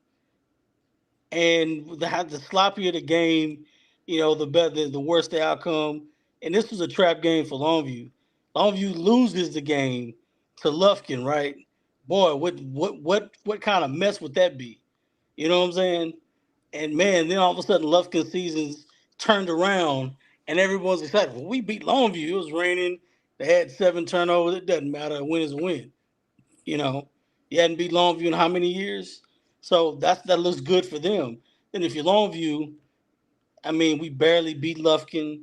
And the sloppier the game, the better, the worse the outcome. And this was a trap game for Longview. Longview loses the game to Lufkin, right? Boy, what kind of mess would that be? You know what I'm saying? And man, then all of a sudden Lufkin season's turned around and everyone's excited. Well, we beat Longview. It was raining. They had 7 turnovers. It doesn't matter. A win is a win. You hadn't beat Longview in how many years? So that looks good for them. And if you're Longview, we barely beat Lufkin.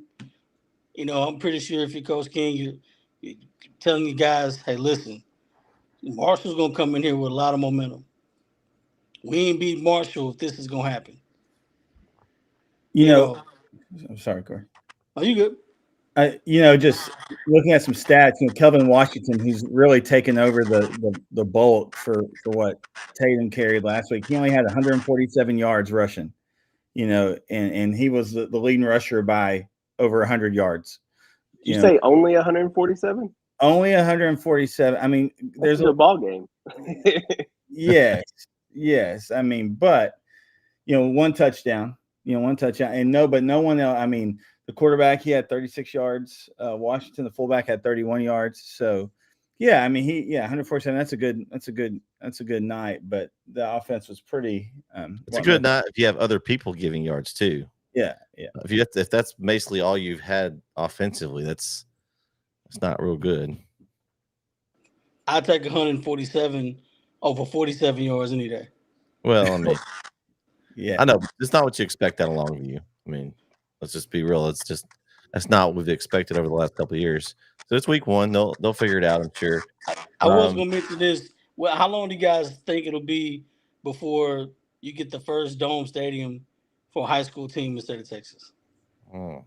I'm pretty sure if you're Coach King, you're telling you guys, hey, listen, Marshall's going to come in here with a lot of momentum. We ain't beat Marshall if this is going to happen. I'm sorry, Corey. Are you good? Just looking at some stats, Kelvin Washington, he's really taken over the bulk for what Tatum carried last week. He only had 147 yards rushing, and he was the leading rusher by over 100 yards. Did you say only 147? Only 147. There's a ball game. Yes. But one touchdown, and no one else. The quarterback, he had 36 yards. Washington, the fullback, had 31 yards. So, 147. That's a good night. But the offense was pretty. It's a good night if you have other people giving yards too. Yeah. If that's basically all you've had offensively, that's not real good. I take 147 over 47 yards any day. Well, I mean, Yeah. I know it's not what you expect out of Longview. I mean, let's just be real. That's not what we've expected over the last couple of years. So it's week one. They'll figure it out, I'm sure. I was gonna mention this. Well, how long do you guys think it'll be before you get the first dome stadium for a high school team in the state of Texas? Oh.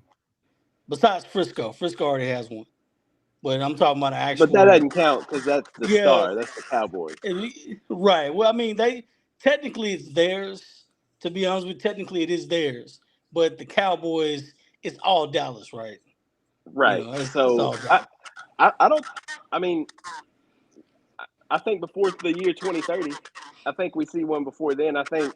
Besides Frisco, Frisco already has one, but I'm talking about an But that actual. doesn't count because that's the Yeah, star. That's the Cowboys. right. Well, I mean, they technically it's theirs. To be honest with you, technically it is theirs, but the Cowboys, it's all Dallas, right? You Right. know, it's all So Dallas. I don't. I mean, I think before the year 2030, I think we see one before then. I think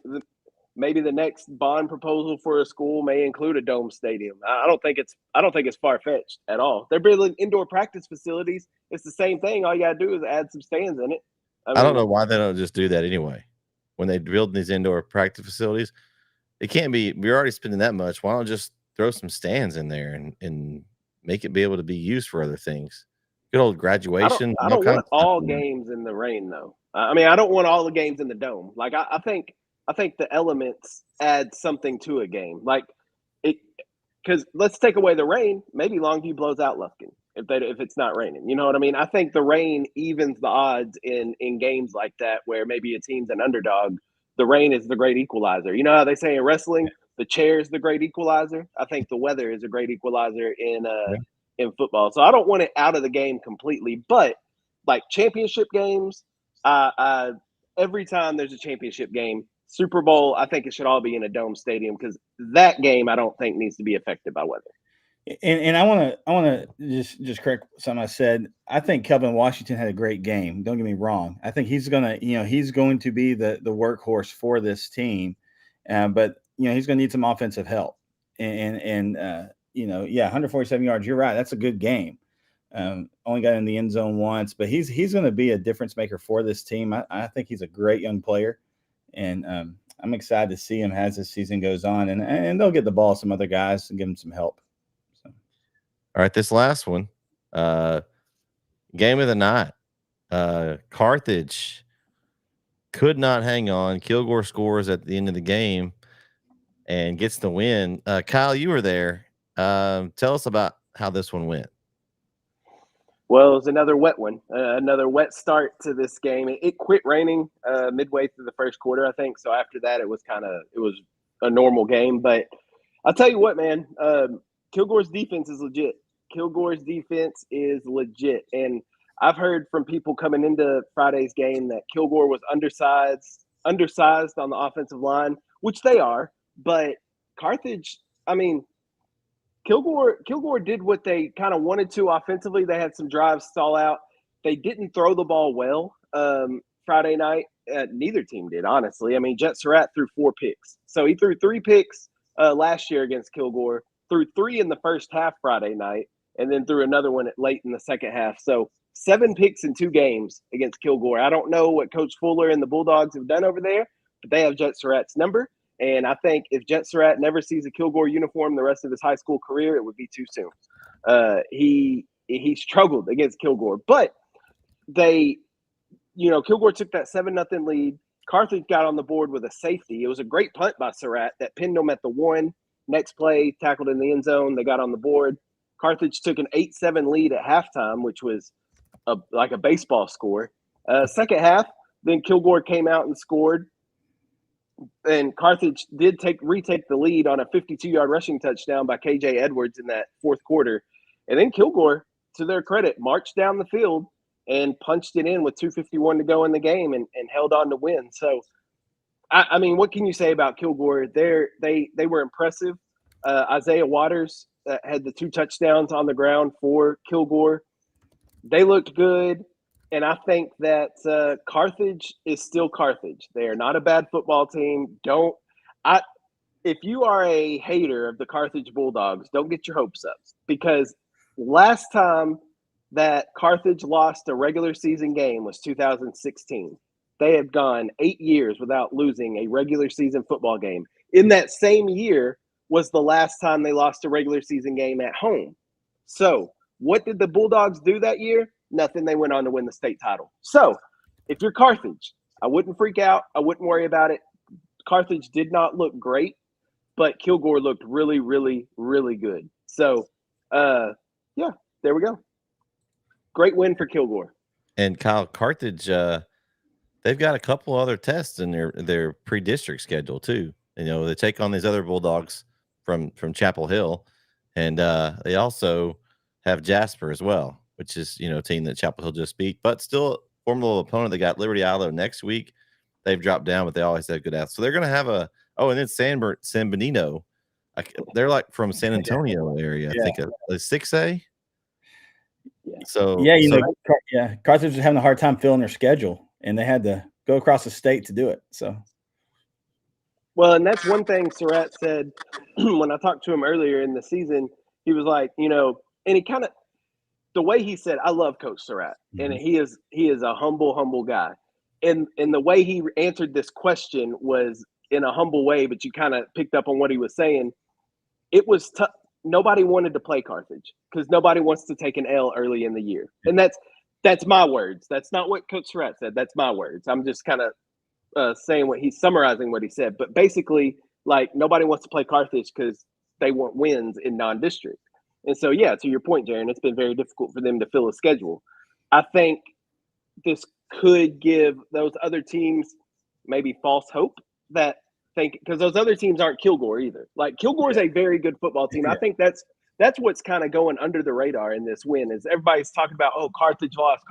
maybe the next bond proposal for a school may include a dome stadium. I don't think it's far fetched at all. They're building indoor practice facilities. It's the same thing. All you gotta do is add some stands in it. I don't know why they don't just do that anyway. When they build these indoor practice facilities, it can't be. We're already spending that much. Why don't just throw some stands in there and make it be able to be used for other things? Good old graduation. I All don't kinds want of stuff all in there. games in the rain though. I mean, I don't want all the games in the dome. Like I think the elements add something to a game. Like it, because let's take away the rain. Maybe Longview blows out Lufkin if it's not raining. You know what I mean? I think the rain evens the odds in games like that where maybe a team's an underdog. The rain is the great equalizer. You know how they say in wrestling, the chair is the great equalizer. I think the weather is a great equalizer in football. So I don't want it out of the game completely, but like championship games, every time there's a championship game, Super Bowl, I think it should all be in a dome stadium because that game I don't think needs to be affected by weather. And I want to just correct something I said. I think Kelvin Washington had a great game. Don't get me wrong. I think he's going to be the workhorse for this team, but he's going to need some offensive help. And 147 yards. You're right. That's a good game. Only got in the end zone once, but he's going to be a difference maker for this team. I think he's a great young player, and I'm excited to see him as this season goes on. And they'll get the ball to some other guys and give him some help. All right, this last one, game of the night. Carthage could not hang on. Kilgore scores at the end of the game and gets the win. Kyle, you were there. Tell us about how this one went. Well, it was another wet one, another wet start to this game. It quit raining midway through the first quarter, I think. So after that, it was a normal game. But I'll tell you what, man, Kilgore's defense is legit. And I've heard from people coming into Friday's game that Kilgore was undersized on the offensive line, which they are. But Carthage, I mean, Kilgore did what they kind of wanted to offensively. They had some drives stall out. They didn't throw the ball well Friday night. Neither team did, honestly. I mean, Jet Surratt threw 4 picks. So he threw 3 picks last year against Kilgore, threw 3 in the first half Friday night, and then threw another one late in the second half. So 7 picks in 2 games against Kilgore. I don't know what Coach Fuller and the Bulldogs have done over there, but they have Jet Surratt's number. And I think if Jet Surratt never sees a Kilgore uniform the rest of his high school career, it would be too soon. He struggled against Kilgore, but Kilgore took that 7-0 lead. Carthage got on the board with a safety. It was a great punt by Surratt that pinned them at the 1. Next play, tackled in the end zone. They got on the board. Carthage took an 8-7 lead at halftime, which was like a baseball score. Second half, then Kilgore came out and scored. And Carthage did retake the lead on a 52-yard rushing touchdown by KJ Edwards in that fourth quarter. And then Kilgore, to their credit, marched down the field and punched it in with 2:51 to go in the game and held on to win. So, I mean, what can you say about Kilgore? They were impressive. Isaiah Waters had the 2 touchdowns on the ground for Kilgore. They looked good. And I think that Carthage is still Carthage. They are not a bad football team. If you are a hater of the Carthage Bulldogs, don't get your hopes up, because last time that Carthage lost a regular season game was 2016. They had gone 8 years without losing a regular season football game. In that same year was the last time they lost a regular season game at home. So what did the Bulldogs do that year? Nothing. They went on to win the state title. So if you're Carthage, I wouldn't freak out. I wouldn't worry about it. Carthage did not look great, but Kilgore looked really, really, really good. So, yeah, there we go. Great win for Kilgore. And Kyle, Carthage, they've got a couple other tests in their pre-district schedule too. You know, they take on these other Bulldogs from Chapel Hill, and they also have Jasper as well, which is, you know, a team that Chapel Hill just beat, but still formidable opponent. They got Liberty Islo next week. They've dropped down, but they always have good athletes. So they're going to have and then San Benito. They're like from San Antonio area, I think, a 6A. Yeah. So Carthage was having a hard time filling their schedule, and they had to go across the state to do it. So, well, and that's one thing Surratt said when I talked to him earlier in the season. He was like, you know, and he kind of, the way he said, I love Coach Surratt, and he is a humble guy, and the way he answered this question was in a humble way, but you kind of picked up on what he was saying. It was tough. Nobody wanted to play Carthage because nobody wants to take an L early in the year. And that's my words. That's not what Coach Surratt said. That's my words. I'm just kind of saying he's summarizing what he said. But basically, like, nobody wants to play Carthage because they want wins in non-district. And so, yeah, to your point, Jaron, it's been very difficult for them to fill a schedule. I think this could give those other teams maybe false hope that because those other teams aren't Kilgore either. Like, Kilgore is a very good football team. I think that's what's kind of going under the radar in this win is everybody's talking about, oh, Carthage lost.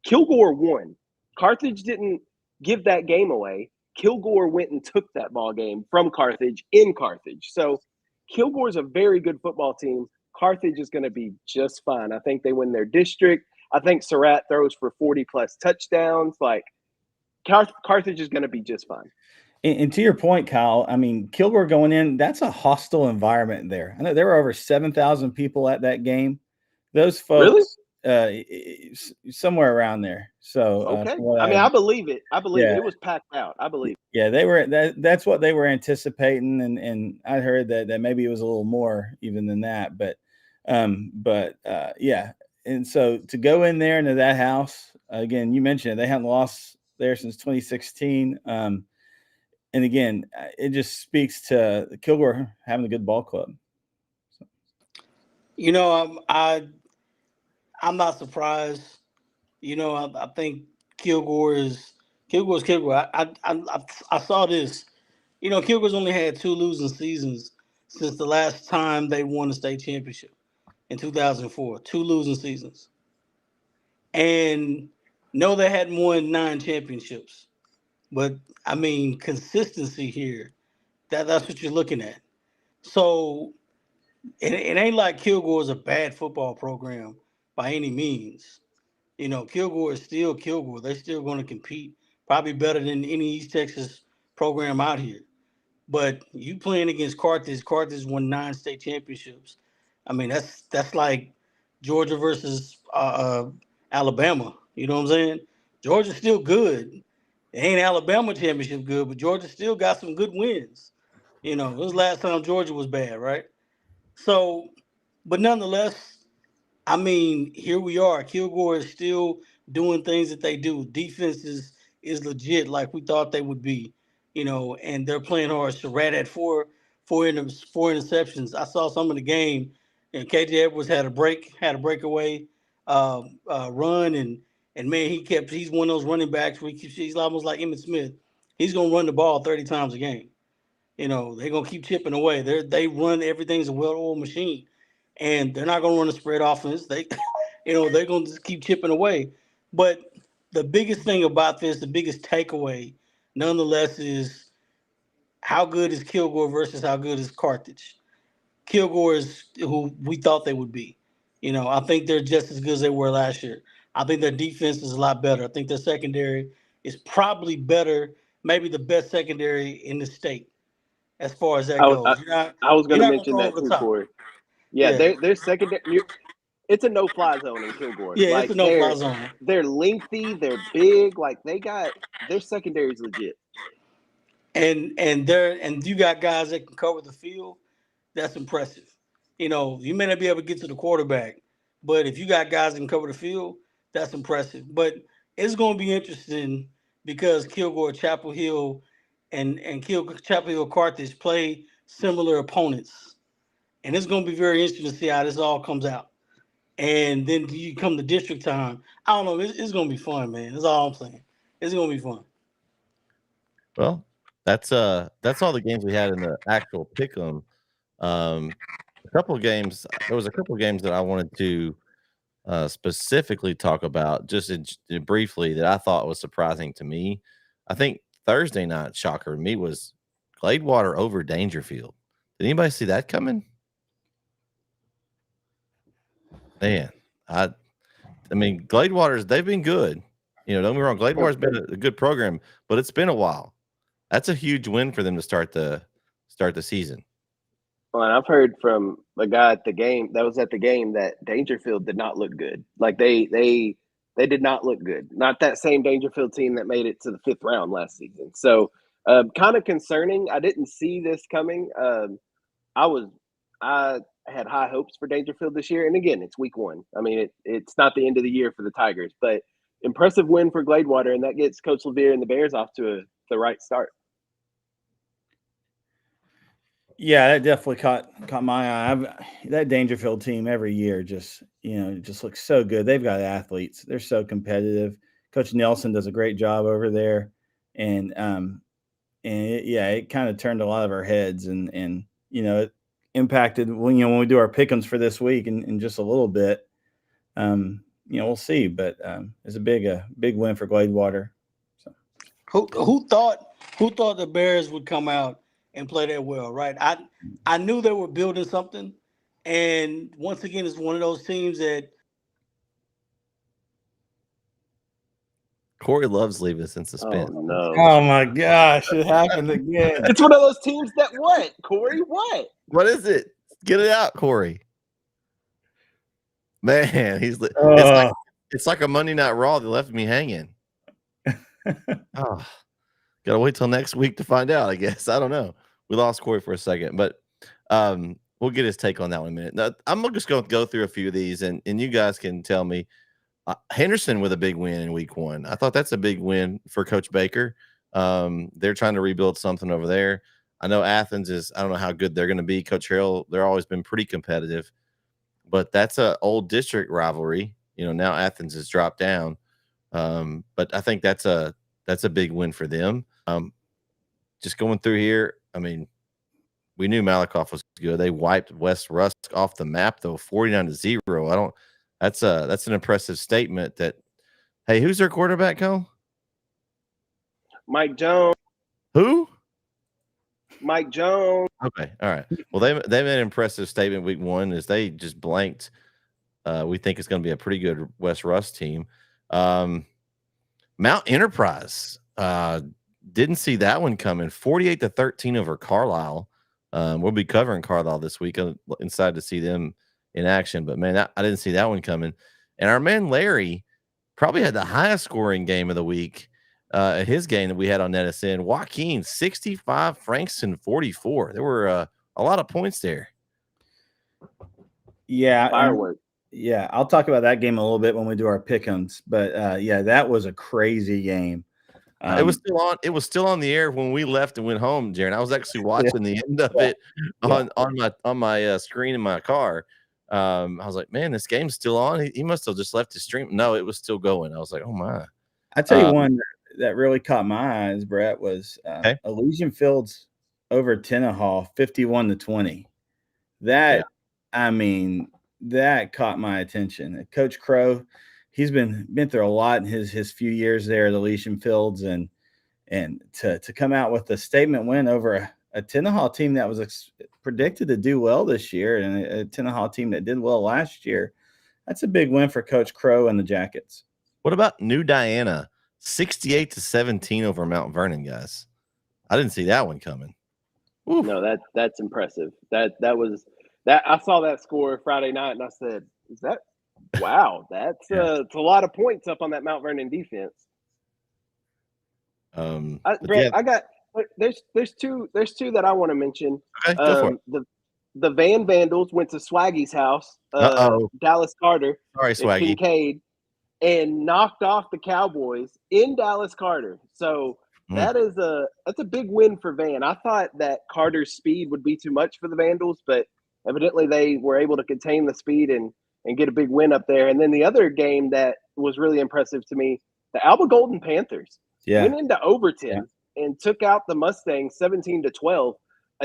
Kilgore won. Carthage didn't give that game away. Kilgore went and took that ball game from Carthage in Carthage. So Kilgore is a very good football team. Carthage is going to be just fine. I think they win their district. I think Surratt throws for 40-plus touchdowns. Like, Carthage is going to be just fine. And to your point, Kyle, I mean, Kilgore going in, that's a hostile environment there. I know there were over 7,000 people at that game. Those folks, really? Somewhere around there. So, okay. I believe it. It was packed out. I believe it. Yeah, they were. That's what they were anticipating, and I heard that maybe it was a little more even than that. But yeah. And so to go in there into that house again, you mentioned it, they hadn't lost there since 2016. And again, it just speaks to Kilgore having a good ball club. So. You know, I'm not surprised. You know, I think Kilgore's Kilgore. I saw this. You know, Kilgore's only had 2 losing seasons since the last time they won the state championship in 2004. 2 losing seasons, and no, they hadn't won 9 championships. But I mean, consistency here. That's what you're looking at. So it ain't like Kilgore is a bad football program by any means. You know, Kilgore is still Kilgore. They're still going to compete, probably better than any East Texas program out here. But you playing against Carthage. Carthage won 9 state championships. I mean, that's like Georgia versus Alabama. You know what I'm saying? Georgia's still good. It ain't Alabama championship good, but Georgia still got some good wins. You know, it was last time Georgia was bad, right? So, but nonetheless, I mean, here we are. Kilgore is still doing things that they do. Defense is legit, like we thought they would be, you know, and they're playing hard. Surratt had four interceptions. I saw some of the game, and KJ Edwards had a breakaway run, and man, he's one of those running backs where he's almost like Emmitt Smith. He's gonna run the ball 30 times a game. You know, they're gonna keep chipping away. They run everything's a well-oiled machine, and they're not gonna run a spread offense. They're gonna just keep chipping away. But the biggest thing about this, the biggest takeaway, nonetheless, is how good is Kilgore versus how good is Carthage. Kilgore is who we thought they would be. You know, I think they're just as good as they were last year. I think their defense is a lot better. I think their secondary is probably better, maybe the best secondary in the state. As far as that goes, I was going to mention that too, Corey. Yeah, they're secondary. It's a no-fly zone in Kilgore. Yeah, like, it's a no-fly zone. They're lengthy. They're big. Like, their secondary is legit. And you got guys that can cover the field. That's impressive. You know, you may not be able to get to the quarterback, but if you got guys that can cover the field, that's impressive. But it's going to be interesting because Kilgore, Chapel Hill, and Chapel Hill Carthage play similar opponents, and it's going to be very interesting to see how this all comes out. And then you come to district time. I don't know. It's going to be fun, man. That's all I'm saying. It's going to be fun. Well, that's all the games we had in the actual pick'em. A couple of games. There was a couple of games that I wanted to specifically talk about just briefly that I thought was surprising to me. I think Thursday night shocker to me was Gladewater over Dangerfield. Did anybody see that coming? Man, I mean, Gladewater's they've been good. Don't get me wrong. Gladewater's been a good program, but it's been a while. That's a huge win for them to start the season. Well, and I've heard from a guy at the game that was at the game that Dangerfield did not look good. Like they did not look good. Not that same Dangerfield team that made it to the 5th round last season. So kind of concerning. I didn't see this coming. I had high hopes for Dangerfield this year, and again, it's week 1. I mean, it's not the end of the year for the Tigers, but impressive win for Gladewater, and that gets Coach Levere and the Bears off to the right start. Yeah, that definitely caught my eye. That Dangerfield team every year just looks so good. They've got athletes. They're so competitive. Coach Nelson does a great job over there, and it kind of turned a lot of our heads, and it impacted when we do our pick'ems for this week in just a little bit. We'll see, but it's a big win for Gladewater. So. Who thought the Bears would come out and play that well, right? I knew they were building something, and once again, it's one of those teams that Corey loves leaving us in suspense. Oh no! Oh my gosh, it happened again. It's one of those teams that what, Corey? What? What is it? Get it out, Corey. Man, it's like a Monday Night Raw that left me hanging. Oh, gotta wait till next week to find out, I guess. I don't know. We lost Corey for a second, but we'll get his take on that one in a minute. Now, I'm just going to go through a few of these, and you guys can tell me. Henderson with a big win in week 1. I thought that's a big win for Coach Baker. They're trying to rebuild something over there. I know Athens I don't know how good they're going to be. Coach Harrell, they're always been pretty competitive, but that's an old district rivalry. Now Athens has dropped down. But I think that's a big win for them. Just going through here, I mean, we knew Malakoff was good. They wiped West Rusk off the map, though, 49-0. That's an impressive statement. That, hey, who's their quarterback, Cole? Mike Jones. Who? Mike Jones. Okay, all right. Well, they made an impressive statement week 1 as they just blanked. We think it's going to be a pretty good West Rusk team. Mount Enterprise. Didn't see that one coming. 48-13 over Carlisle. We'll be covering Carlisle this week. I'm excited to see them in action, but man, I didn't see that one coming. And our man Larry probably had the highest scoring game of the week at his game that we had on NETSN. Joaquin 65, Frankston 44. There were a lot of points there. Yeah, fireworks. Yeah, I'll talk about that game a little bit when we do our pick'ems. But that was a crazy game. It was still on. It was still on the air when we left and went home, Jaron. I was actually watching the end of it on my screen in my car. I was like, man, this game's still on. He must have just left his stream. No, it was still going. I was like, oh my. I tell you one that really caught my eyes, Brett, was Elysian Fields over Tenaha, 51-20. That caught my attention. Coach Crow, he's been through a lot in his few years there at Elysian Fields, and to come out with a statement win over a Tenaha team that was predicted to do well this year, and a Tenaha team that did well last year, that's a big win for Coach Crow and the Jackets. What about New Diana, 68-17 over Mount Vernon, guys? I didn't see that one coming. Oof. No, that's impressive. That was that. I saw that score Friday night, and I said, "Is that wow? That's it's a lot of points up on that Mount Vernon defense." Brett, I got there's two that I want to mention. Okay, go for it. The Van Vandals went to Swaggy's house, Dallas Carter, sorry, Swaggy, Kincaid, and knocked off the Cowboys in Dallas Carter. So That's a big win for Van. I thought that Carter's speed would be too much for the Vandals, but evidently they were able to contain the speed and get a big win up there. And then the other game that was really impressive to me, the Alba Golden Panthers went into Overton and took out the Mustangs 17-12.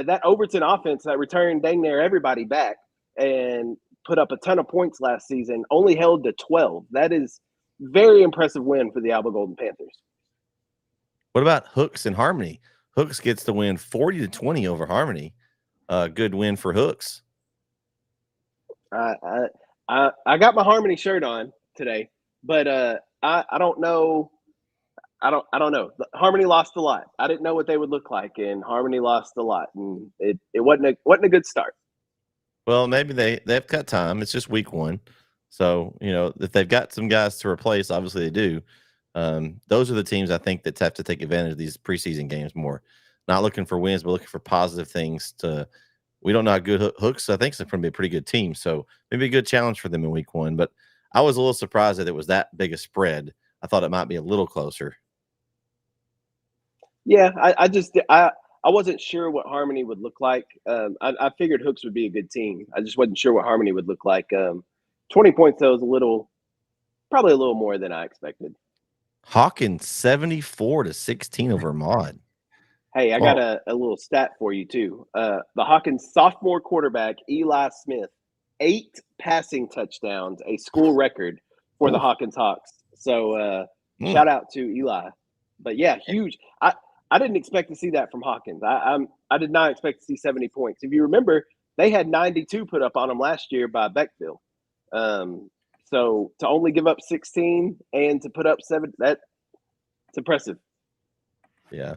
That Overton offense that returned dang near everybody back and put up a ton of points last season only held to 12. That is very impressive win for the Alba Golden Panthers. What about Hooks and Harmony? Hooks gets the win 40-20 over Harmony. Good win for Hooks. I got my Harmony shirt on today, but I don't know. I don't know. Harmony lost a lot. I didn't know what they would look like, and Harmony lost a lot, and it wasn't a good start. Well, maybe they've got time. It's just week 1. So, if they've got some guys to replace, obviously they do. Those are the teams I think that have to take advantage of these preseason games more. Not looking for wins, but looking for positive things we don't know how good Hooks. I think it's going to be a pretty good team. So maybe a good challenge for them in week 1. But I was a little surprised that it was that big a spread. I thought it might be a little closer. Yeah, I wasn't sure what Harmony would look like. I figured Hooks would be a good team. I just wasn't sure what Harmony would look like. 20 points, though, is probably a little more than I expected. Hawkins 74-16 over Maud. Hey, I got a little stat for you, too. The Hawkins sophomore quarterback, Eli Smith, 8 passing touchdowns, a school record for the Hawkins Hawks. So shout out to Eli. But, yeah, huge. I didn't expect to see that from Hawkins. I did not expect to see 70 points. If you remember, they had 92 put up on them last year by Beckville. So to only give up 16 and to put up 7, that's impressive. Yeah.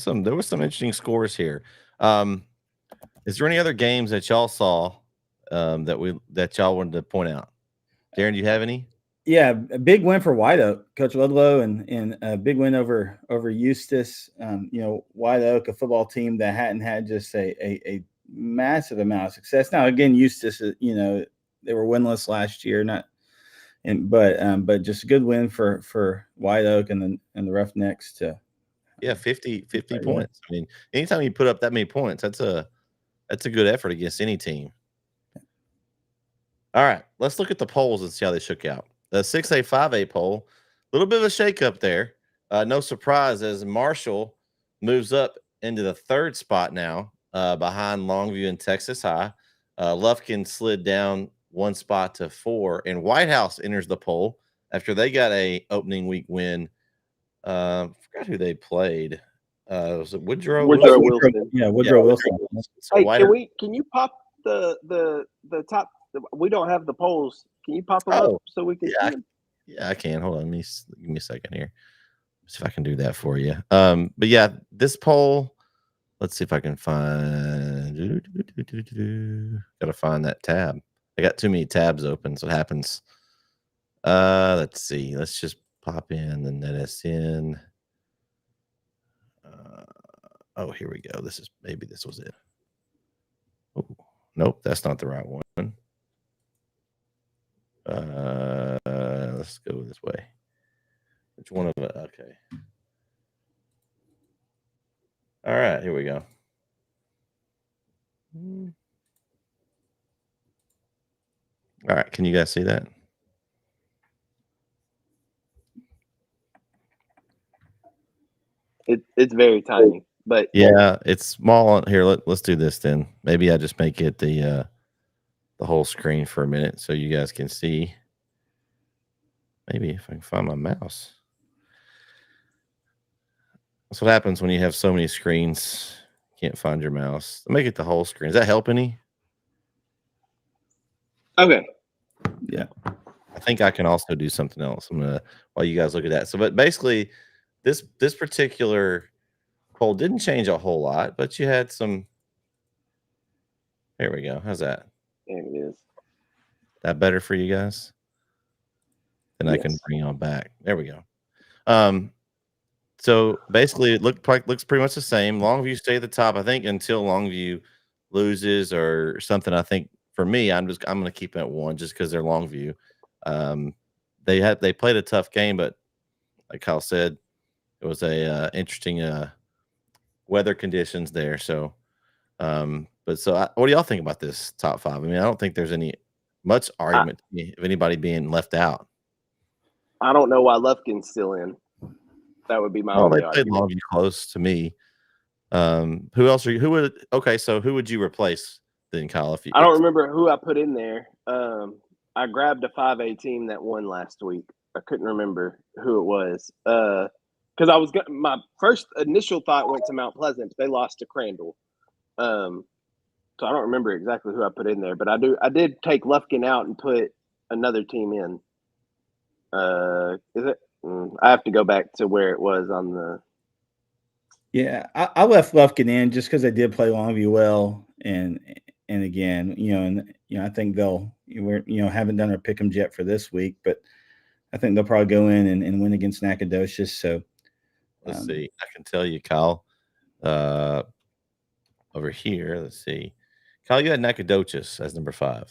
There was some interesting scores here. Is there any other games that y'all saw that y'all wanted to point out? Darren, do you have any? Yeah, a big win for White Oak, Coach Ludlow, and a big win over Eustis. White Oak, a football team that hadn't had just a massive amount of success. Now, again, Eustis, they were winless last year, but just a good win for White Oak and the Roughnecks to. Yeah, 50 points. I mean, anytime you put up that many points, that's a good effort against any team. All right, let's look at the polls and see how they shook out. The 6A, 5A poll, a little bit of a shakeup there. No surprise as Marshall moves up into the 3rd spot now behind Longview and Texas High. Lufkin slid down 1 spot to 4, and White House enters the poll after they got a opening week win. I forgot who they played. Was it Woodrow Wilson? Yeah, Woodrow Wilson. So hey, can you pop the top? We don't have the polls. Can you pop them up so we can see them? Yeah, I can. Hold on. Give me a second here. See if I can do that for you. But yeah, this poll. Let's see if I can find. Gotta find that tab. I got too many tabs open, so it happens. Let's see. Let's just pop in the NETSN. Here we go. Maybe this was it. Oh, nope, that's not the right one. Let's go this way. Which one of it? Okay. All right, here we go. All right, can you guys see that? It's very tiny, but yeah, it's small. Here, let's do this then. Maybe I just make it the whole screen for a minute so you guys can see. Maybe if I can find my mouse. That's what happens when you have so many screens. You can't find your mouse. Make it the whole screen. Does that help any? Okay. Yeah. I think I can also do something else. I'm gonna while you guys look at that. So, but basically, this particular poll didn't change a whole lot, but you had some. Here we go. How's that? There it is. That better for you guys? Then Yes. I can bring on back. There we go. So basically, it looks pretty much the same. Longview stay at the top, I think, until Longview loses or something. I think for me, I'm going to keep it at 1 just because they're Longview. They played a tough game, but like Kyle said, it was a interesting weather conditions there. So, what do y'all think about this top 5? I mean, I don't think there's much argument to me of anybody being left out. I don't know why Lufkin's still in. That would be my Oh, only they played argument. Longview close to me. Who else are you? Who would you replace then, Kyle? I don't remember who I put in there. I grabbed a 5A team that won last week. I couldn't remember who it was. Because my first initial thought went to Mount Pleasant. They lost to Crandall. So I don't remember exactly who I put in there, but I did take Lufkin out and put another team in. Is it? I have to go back to where it was on the. Yeah, I left Lufkin in just because they did play Longview well, and again, I think they'll haven't done our pick'em yet for this week, but I think they'll probably go in and win against Nacogdoches. So let's see. I can tell you, Kyle. Over here, let's see. Kyle, you had Nacogdoches as number 5.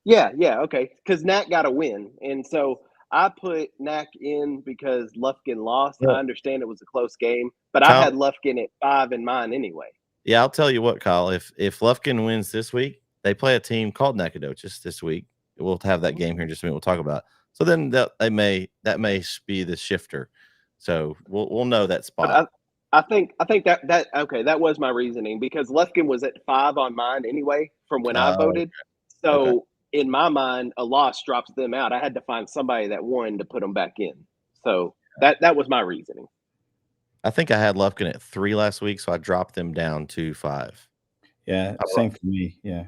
Yeah, okay. Because Nac got a win, and so I put Nac in because Lufkin lost. Yeah. I understand it was a close game, but Kyle, I had Lufkin at 5 in mine anyway. Yeah, I'll tell you what, Kyle. If Lufkin wins this week, they play a team called Nacogdoches this week. We'll have that game here in just a minute. We'll talk about it. So then that may be the shifter. So we'll know that spot. I think that okay, that was my reasoning because Lufkin was at 5 on mine anyway from when I voted. So in my mind, a loss drops them out. I had to find somebody that won to put them back in. So that was my reasoning. I think I had Lufkin at 3 last week, so I dropped them down to 5. Yeah, same for me. Yeah,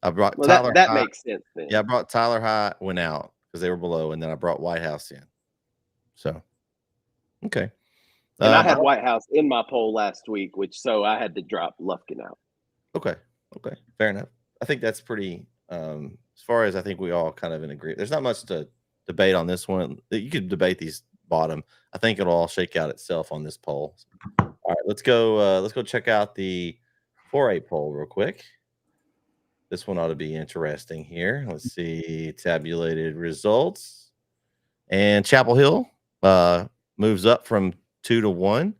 I brought Tyler. That makes sense then. Yeah, I brought Tyler High, went out because they were below, and then I brought White House in. So, okay. And I had White House in my poll last week, so I had to drop Lufkin out. Okay, fair enough. I think that's pretty. As far as I think we all kind of in agreement. There's not much to debate on this one. You could debate these bottom. I think it'll all shake out itself on this poll. All right, let's go check out the 4A poll real quick. This one ought to be interesting here. Let's see tabulated results. And Chapel Hill moves up from 2 to 1.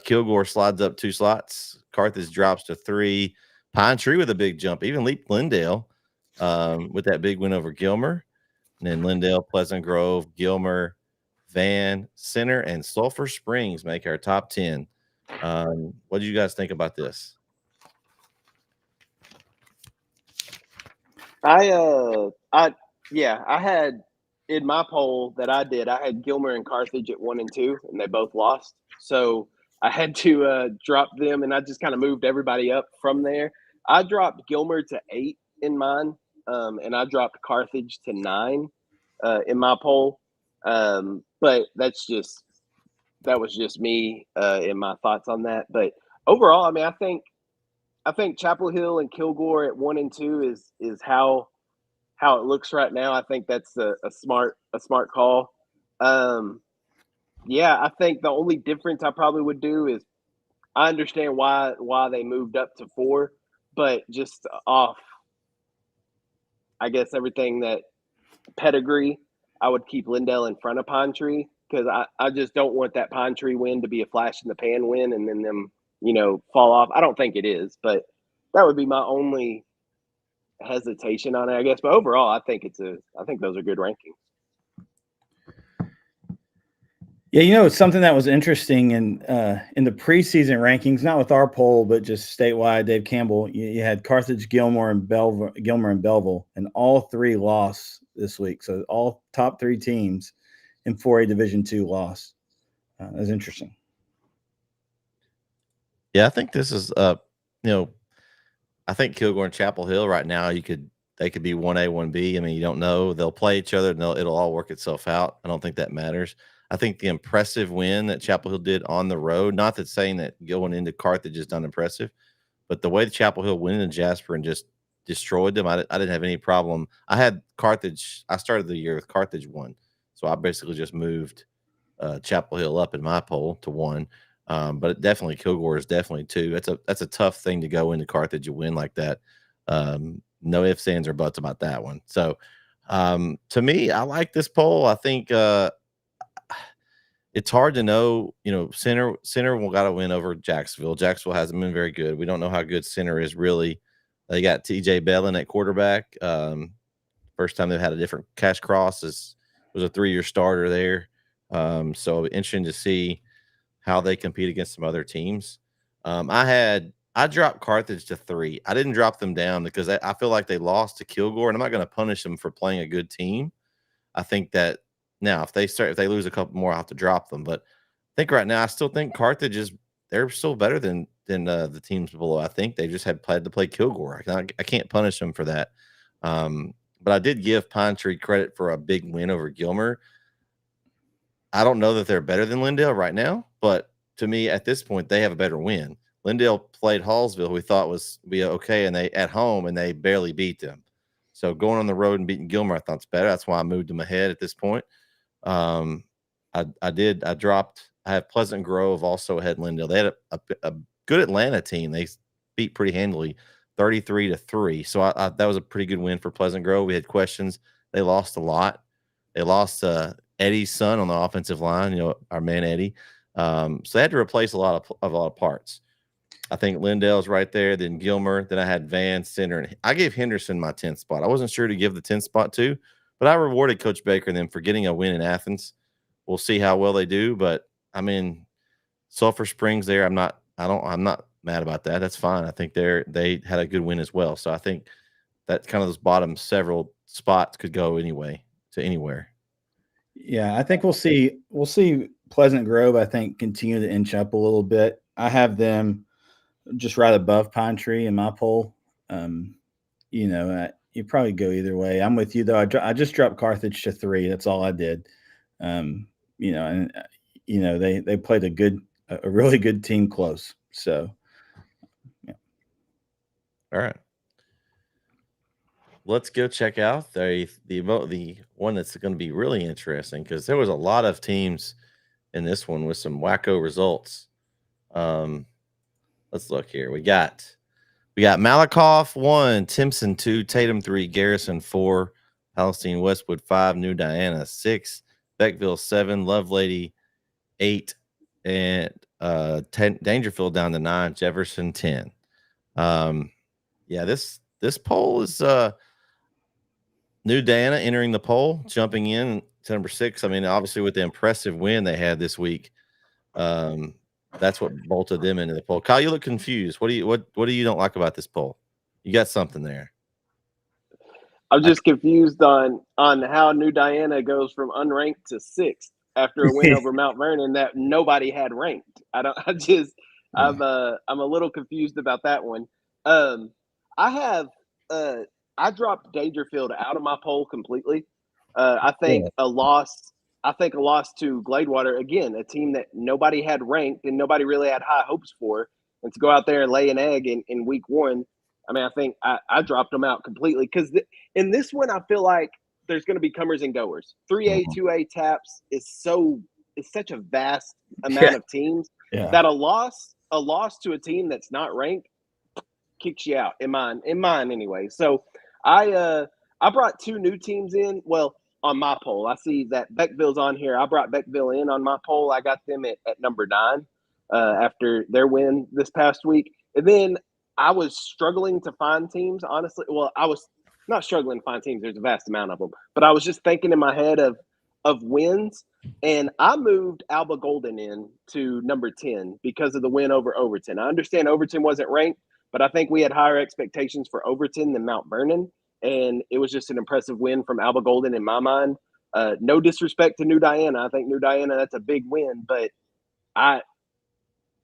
Kilgore slides up 2 slots. Carthage drops to 3. Pine Tree with a big jump. Even leaped Glendale with that big win over Gilmer. And then Lindale, Pleasant Grove, Gilmer, Van, Center, and Sulphur Springs make our top 10. What do you guys think about this? I had in my poll that I did, I had Gilmer and Carthage at 1 and 2, and they both lost. So I had to drop them, and I just kind of moved everybody up from there. I dropped Gilmer to 8 in mine, and I dropped Carthage to 9 in my poll. But that was just me in my thoughts on that. But overall, I mean, I think Chapel Hill and Kilgore at 1 and 2 is how it looks right now. I think that's a smart call. I think the only difference I probably would do is I understand why they moved up to 4, but just off, I guess everything that pedigree, I would keep Lindale in front of Pine Tree because I just don't want that Pine Tree win to be a flash in the pan win and then them fall off. I don't think it is, but that would be my only hesitation on it, I guess. But overall, I think those are good rankings. Yeah, it's something that was interesting in the preseason rankings, not with our poll, but just statewide. Dave Campbell, you had Carthage, Gilmer, and Belleville, and all 3 lost this week. So all top 3 teams in 4A Division II lost. That's interesting. Yeah, I think this is I think Kilgore and Chapel Hill right now they could be 1A, 1B. I mean, you don't know. They'll play each other and it'll all work itself out. I don't think that matters. I think the impressive win that Chapel Hill did on the road, not that saying that going into Carthage is unimpressive, but the way the Chapel Hill went into Jasper and just destroyed them, I didn't have any problem. I had Carthage. I started the year with Carthage 1, so I basically just moved Chapel Hill up in my poll to 1. But definitely Kilgore is definitely 2. That's a tough thing to go into Carthage and win like that. No ifs, ands, or buts about that one. So to me, I like this poll. I think it's hard to know. Center will got to win over Jacksonville. Jacksonville hasn't been very good. We don't know how good center is really. They got TJ Bellin at quarterback. First time they've had a different Cash Cross was a 3-year starter there. So interesting to see how they compete against some other teams. I dropped Carthage to 3. I didn't drop them down because I feel like they lost to Kilgore, and I'm not going to punish them for playing a good team. I think that now if they lose a couple more, I'll have to drop them. But I think right now I still think Carthage they're still better than the teams below. I think they just had to play Kilgore. I can't punish them for that. But I did give Pine Tree credit for a big win over Gilmer. I don't know that they're better than Lindale right now, but to me, at this point, they have a better win. Lindale played Hallsville, we thought was be okay, and they at home, and they barely beat them. So going on the road and beating Gilmer, I thought's better. That's why I moved them ahead at this point. I have Pleasant Grove also ahead Lindale. They had a good Atlanta team. They beat pretty handily, 33-3. So that was a pretty good win for Pleasant Grove. We had questions. They lost a lot. They lost Eddie's son on the offensive line, our man Eddie. So they had to replace a lot of parts. I think Lindale's right there, then Gilmer, then I had Van, Center, and I gave Henderson my 10th spot. I wasn't sure to give the 10th spot to, but I rewarded Coach Baker and them for getting a win in Athens. We'll see how well they do, but I mean, Sulphur Springs there, I'm not mad about that. That's fine. I think they had a good win as well. So I think that kind of those bottom several spots could go to anywhere. Yeah, I think we'll see Pleasant Grove, I think, continue to inch up a little bit. I have them just right above Pine Tree in my poll. You probably go either way. I'm with you though. I just dropped Carthage to 3. That's all I did. They played a really good team close. So, yeah. All right. Let's go check out the one that's going to be really interesting because there was a lot of teams in this one with some wacko results. Let's look here. We got Malakoff 1, Timpson 2, Tatum 3, Garrison 4, Palestine Westwood 5, New Diana 6, Beckville 7, Lovelady 8, and 10, Dangerfield down to 9, Jefferson 10. This poll is New Diana entering the poll, jumping in to number 6. I mean, obviously with the impressive win they had this week, that's what bolted them into the poll. Kyle, you look confused. What do you don't like about this poll? You got something there. I'm just confused on how New Diana goes from unranked to 6th after a win over Mount Vernon that nobody had ranked. I'm a little confused about that one. I dropped Dangerfield out of my poll completely. I think a loss to Gladewater, again, a team that nobody had ranked and nobody really had high hopes for, and to go out there and lay an egg in week 1. I mean, I think I dropped them out completely because in this one, I feel like there's going to be comers and goers. 3A, 2A taps is such a vast amount of teams that a loss to a team that's not ranked kicks you out in mine anyway. So I brought 2 new teams in. Well, on my poll, I see that Beckville's on here. I brought Beckville in on my poll. I got them at number 9 after their win this past week. And then I was struggling to find teams, honestly. Well, I was not struggling to find teams. There's a vast amount of them. But I was just thinking in my head of wins. And I moved Alba Golden in to number 10 because of the win over Overton. I understand Overton wasn't ranked, but I think we had higher expectations for Overton than Mount Vernon. And it was just an impressive win from Alba Golden in my mind. No disrespect to New Diana. I think New Diana, that's a big win. But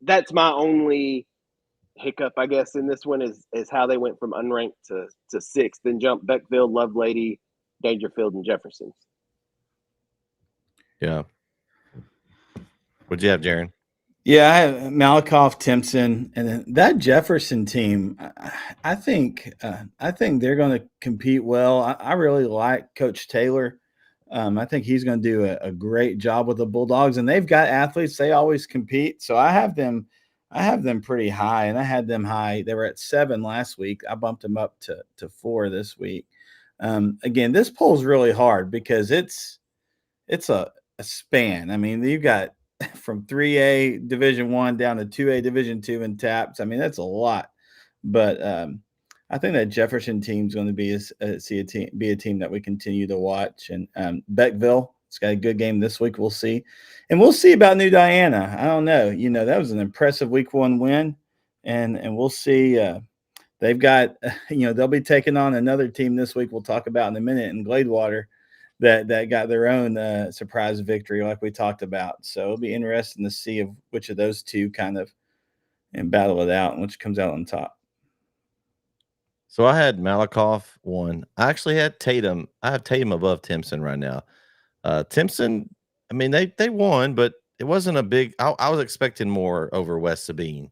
that's my only hiccup, I guess, in this one is how they went from unranked to 6th, then jumped Beckville, Lovelady, Dangerfield, and Jefferson. Yeah. What'd you have, Jaron? Yeah, I have Malakoff, Timpson, and then that Jefferson team. I think they're going to compete well. I really like Coach Taylor. I think he's going to do a great job with the Bulldogs, and they've got athletes. They always compete, so I have them pretty high, and I had them high. They were at 7 last week. I bumped them up to 4 this week. Again, this poll is really hard because it's a span. I mean, you've got from 3A Division I down to 2A Division II in taps. I mean, that's a lot. But I think that Jefferson team is going to be a team that we continue to watch. And Beckville, it's got a good game this week. We'll see. And we'll see about New Diana. I don't know. That was an impressive week 1 win. And we'll see. They've got, they'll be taking on another team this week we'll talk about in a minute in Gladewater that got their own surprise victory like we talked about. So it'll be interesting to see which of those two kind of and battle it out and which comes out on top. So I had Malakoff 1. I actually had Tatum. I have Tatum above Timpson right now. Timpson, I mean, they won, but it wasn't a big – I was expecting more over West Sabine.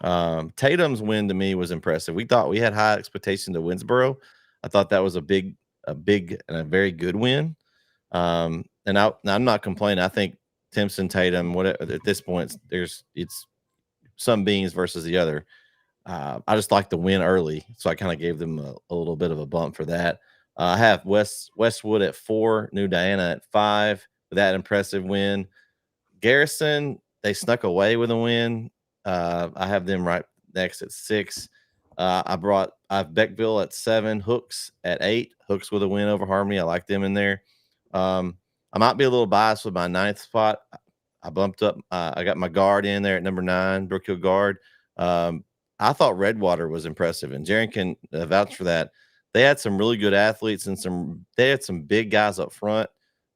Tatum's win to me was impressive. We thought we had high expectations to Winsboro. I thought that was a big and a very good win. And I'm not complaining. I think Timpson, Tatum, whatever at this point, it's some beans versus the other. I just like the win early, so I kind of gave them a little bit of a bump for that. I have Westwood at 4, New Diana at 5 with that impressive win. Garrison, they snuck away with a win. I have them right next at 6. I have Beckville at 7, Hooks at 8. Hooks with a win over Harmony. I like them in there. I might be a little biased with my 9th spot. I bumped up. I got my guard in there at number 9, Brookhill guard. I thought Redwater was impressive, and Jaron can vouch for that. They had some really good athletes and they had some big guys up front.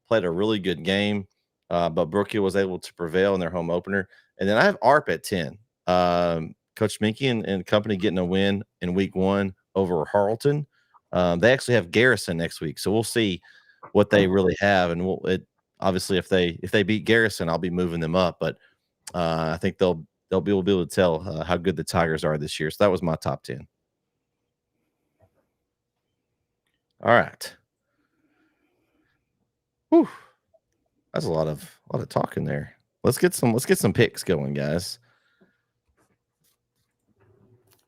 Played a really good game, but Brookhill was able to prevail in their home opener. And then I have ARP at 10. Coach Minky and company getting a win in week 1 over Harleton. They actually have Garrison next week, so we'll see what they really have. And obviously if they beat Garrison, I'll be moving them up. But I think they'll be able to tell how good the Tigers are this year. So that was my top 10. All right. Whew. That's a lot of talking there. Let's get some picks going, guys.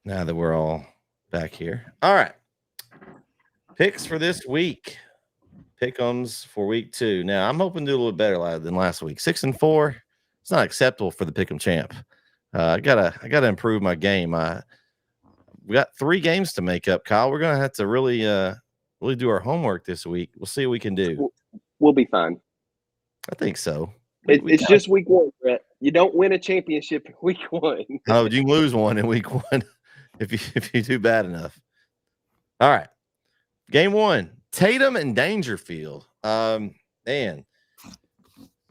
Now that we're all back here. All right. Picks for this week. Pick'ems for week 2. Now I'm hoping to do a little better than last week. 6-4. It's not acceptable for the Pick'em champ. I gotta improve my game. We got 3 games to make up, Kyle. We're gonna have to really do our homework this week. We'll see what we can do. We'll be fine. I think so. It's just week 1, Brett. You don't win a championship in week 1. Oh, you can lose one in week 1 if you do bad enough. All right. Game 1, Tatum and Dangerfield. Man,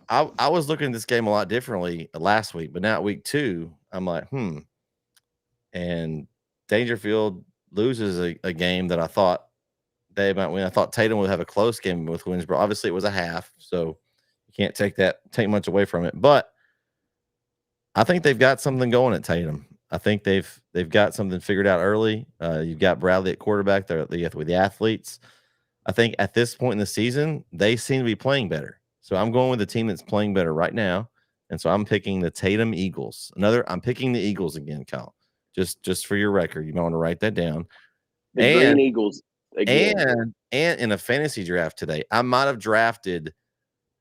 I was looking at this game a lot differently last week, but now at week 2, I'm like, And Dangerfield loses a game that I thought they might win. I thought Tatum would have a close game with Winsboro. Obviously, it was a half, so you can't take much away from it. But I think they've got something going at Tatum. I think they've got something figured out early. You've got Bradley at quarterback. They're with the athletes. I think at this point in the season, they seem to be playing better. So I'm going with the team that's playing better right now. And so I'm picking the Tatum Eagles. I'm picking the Eagles again, Kyle. Just for your record, you might want to write that down. The Green Eagles again. And in a fantasy draft today, I might have drafted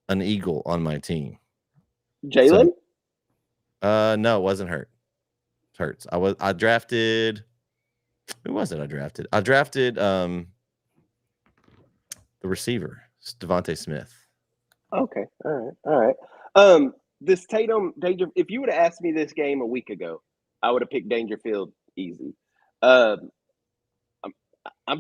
an Eagle on my team. Jalen? No, it wasn't Hurts. I drafted. Who was it? I drafted the receiver, Devontae Smith. Okay. All right. This Tatum Danger. If you would have asked me this game a week ago, I would have picked Dangerfield easy. I'm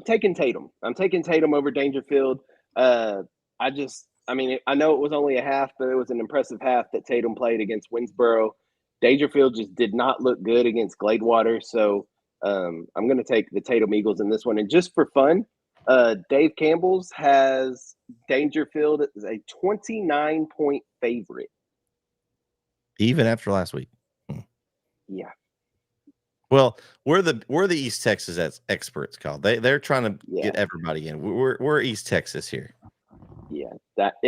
taking Tatum. I'm taking Tatum over Dangerfield. I know it was only a half, but it was an impressive half that Tatum played against Winsboro. Dangerfield just did not look good against Gladewater, so I'm going to take the Tatum Eagles in this one. And just for fun, Dave Campbell's has Dangerfield as a 29-point favorite. Even after last week. Yeah. Well, we're the East Texas experts, Kyle. They're trying to get everybody in. We're East Texas here. Yeah.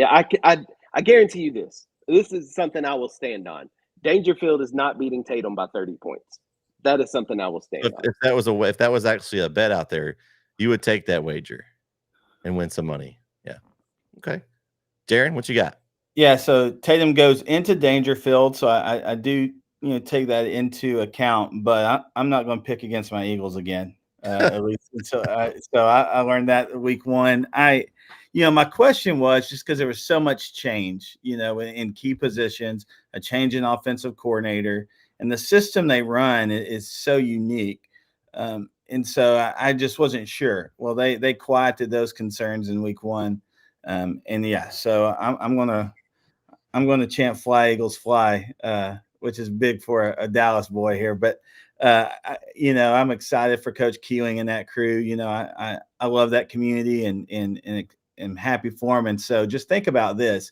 I guarantee you this. This is something I will stand on. Dangerfield is not beating Tatum by 30 points. That is something I will stand on. If that was actually a bet out there, you would take that wager and win some money. Yeah. Okay. Jaron, what you got? Yeah, so Tatum goes into Dangerfield, so I do take that into account, but I'm not going to pick against my Eagles again. At least I learned that week one. My question was just because there was so much change, in key positions, a change in offensive coordinator, and the system they run is so unique. And so I just wasn't sure. Well, they quieted those concerns in week one. And yeah, so I'm going to chant "Fly Eagles Fly," which is big for a Dallas boy here. But I'm excited for Coach Keeling and that crew. I love that community and am happy for them. And so just think about this: